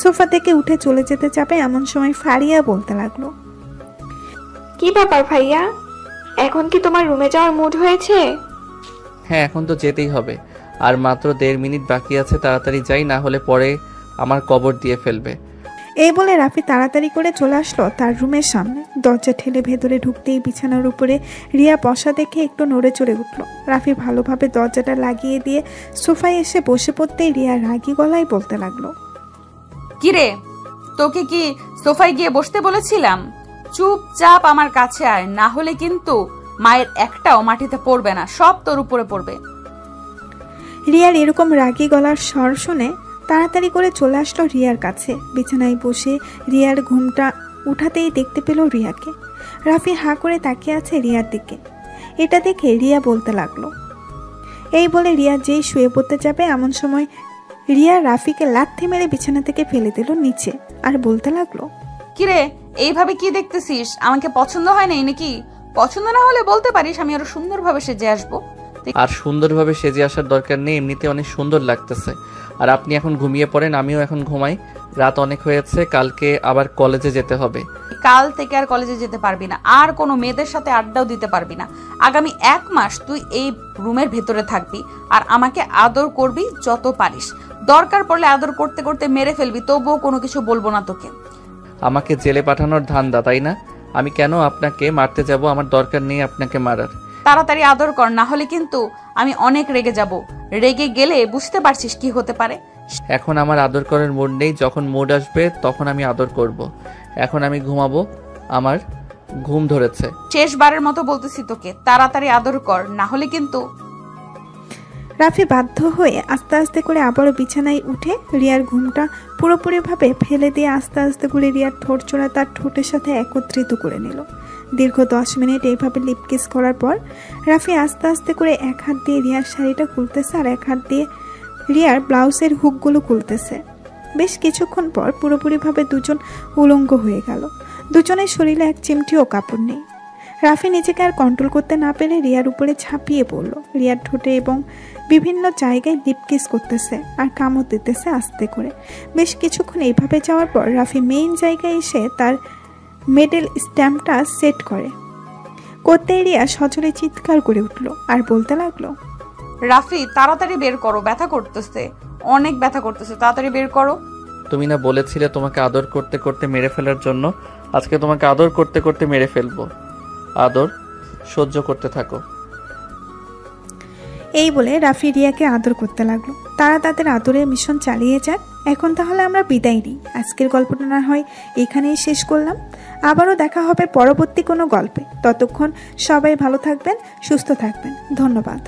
সোফা থেকে উঠে চলে যেতে যাবে এমন সময় ফারিয়া বলতে লাগলো, কি ব্যাপার ভাইয়া, এখন কি তোমার রুমে যাওয়ার মুড হয়েছে? হ্যাঁ, এখন তো যেতেই হবে। আর মাত্র 1.5 মিনিট বাকি আছে, তাড়াতাড়ি যাই, না হলে পরে আমার কবর দিয়ে ফেলবে। এই বলে রাফি তাড়াতাড়ি করে চলে আসলো তার রুমের সামনে। দরজা ঠেলে ভেতরে ঢুকতেই বিছানার উপরে রিয়া বসা দেখে একটু নড়ে চড়ে উঠল। রাফি ভালোভাবে দরজাটা লাগিয়ে দিয়ে সোফায় এসে বসে পড়তেই রিয়া রাগী গলায় বলতে লাগলো, কিরে, তোকে কি সোফায় গিয়ে বসতে বলেছিলাম? চুপচাপ আমার কাছে আয়, না হলে কিন্তু মায়ের একটাও মাটিতে পড়বে না, সব তোর উপরে পড়বে। রিয়ার এরকম রাগী গলার স্বর শুনে তাড়াতাড়ি করে চলে আসলো রিয়ার কাছে। বিছানায় বসে রিয়ার ঘুমটা উঠাতেই দেখতে পেল রিয়াকে। রাফি হাঁ করে তাকিয়ে আছে রিয়ার দিকে। এটা দেখে রিয়া বলতে লাগলো। এই বলে রিয়া যেই শুয়ে পড়তে যাবে এমন সময় রিয়া রাফিকে লাথি মেরে বিছানা থেকে ফেলে দিল নিচে আর বলতে লাগলো, কিরে, এইভাবে কি দেখতেছিস? আমাকে পছন্দ হয় নাই নাকি? পছন্দ না হলে বলতে পারিস, আমি আরো সুন্দরভাবে সেজে আসবো। আর সুন্দরভাবে সেজে আসার দরকার নেই, এমনিতে অনেক সুন্দর লাগতেছে। আর আপনি এখন ঘুমিয়ে পড়েন, আমিও এখন ঘুমাই, রাত অনেক হয়েছে, কালকে আবার কলেজে যেতে হবে। কাল থেকে আর কলেজে যেতে পারবি না, আর কোনো মেয়েদের সাথে আড্ডাও দিতে পারবি না। আগামী 1 মাস তুই এই রুমের ভেতরে থাকবি আর আমাকে আদর করবি যত পারিস। দরকার পড়লে আদর করতে করতে মেরে ফেলবি, তবুও কোনো কিছু বলবো না তোকে। আমাকে জেলে পাঠানোর ধান্দা, তাই না? আমি কেন আপনাকে মারতে যাব? আমার দরকার নেই আপনাকে মারার। তাড়াতাড়ি আদর কর, না হলে কিন্তু আমি অনেক রেগে যাব। রেগে গেলে বুঝতে পারছিস কি হতে পারে। এখন আমার আদর করার মুড নেই, যখন মুড আসবে তখন আমি আদর করব। এখন আমি ঘুমাবো, আমার ঘুম ধরেছে। শেষবারের মতো বলতেছি তোকে, তাড়াতাড়ি আদর কর, না হলে কিন্তু। রাফি বাধ্য হয়ে আস্তে আস্তে করে আবারও বিছানায় উঠে রিয়ার ঘুমটা পুরোপুরিভাবে ফেলে দিয়ে আস্তে আস্তে করে রিয়ার ঠোঁট চোরা তার ঠোঁটের সাথে একত্রিত করে নিল। দীর্ঘ 10 মিনিট এইভাবে লিপ কিস করার পর রাফি আস্তে আস্তে করে এক হাত দিয়ে রিয়ার শাড়িটা খুলতেছে আর এক হাত দিয়ে রিয়ার ব্লাউজের হুকগুলো খুলতেছে। বেশ কিছুক্ষণ পর পুরোপুরিভাবে দুজন উলঙ্গ হয়ে গেল। দুজনের শরীরে এক চিমটিও কাপড় নেই। রাফি নিজেকে আর কন্ট্রোল করতে না পেরে রিয়ার উপরে ঝাঁপিয়ে পড়ল। রিয়ার ঠোঁটে এবং বিভিন্ন জায়গায় লিপ কিস করতেছে আর কামড় দিতেছে আস্তে করে। বেশ কিছুক্ষণ এইভাবে যাওয়ার পর রাফি মেইন জায়গায় এসে তার মেডেল স্ট্যাম্পটা সেট করে। করতেই রিয়া সজোরে চিৎকার করে উঠল আর বলতে লাগলো, রাফি তাড়াতাড়ি বের করো, ব্যথা করতেছে, অনেক ব্যথা করতেছে, তাড়াতাড়ি বের করো। তুমি না বলেছিলে তোমাকে আদর করতে করতে মেরে ফেলার জন্য? আজকে তোমাকে আদর করতে করতে মেরে ফেলবো। আদর সহ্য করতে থাকো। এই বলে রাফি রিয়াকে আদর করতে লাগলো। তারা তাদের আদরের মিশন চালিয়ে যাক। এখন তাহলে আমরা বিদায় নিই। আজকের গল্পটা না হয় এখানেই শেষ করলাম। আবারও দেখা হবে পরবর্তী কোনো গল্পে। ততক্ষণ সবাই ভালো থাকবেন, সুস্থ থাকবেন। ধন্যবাদ।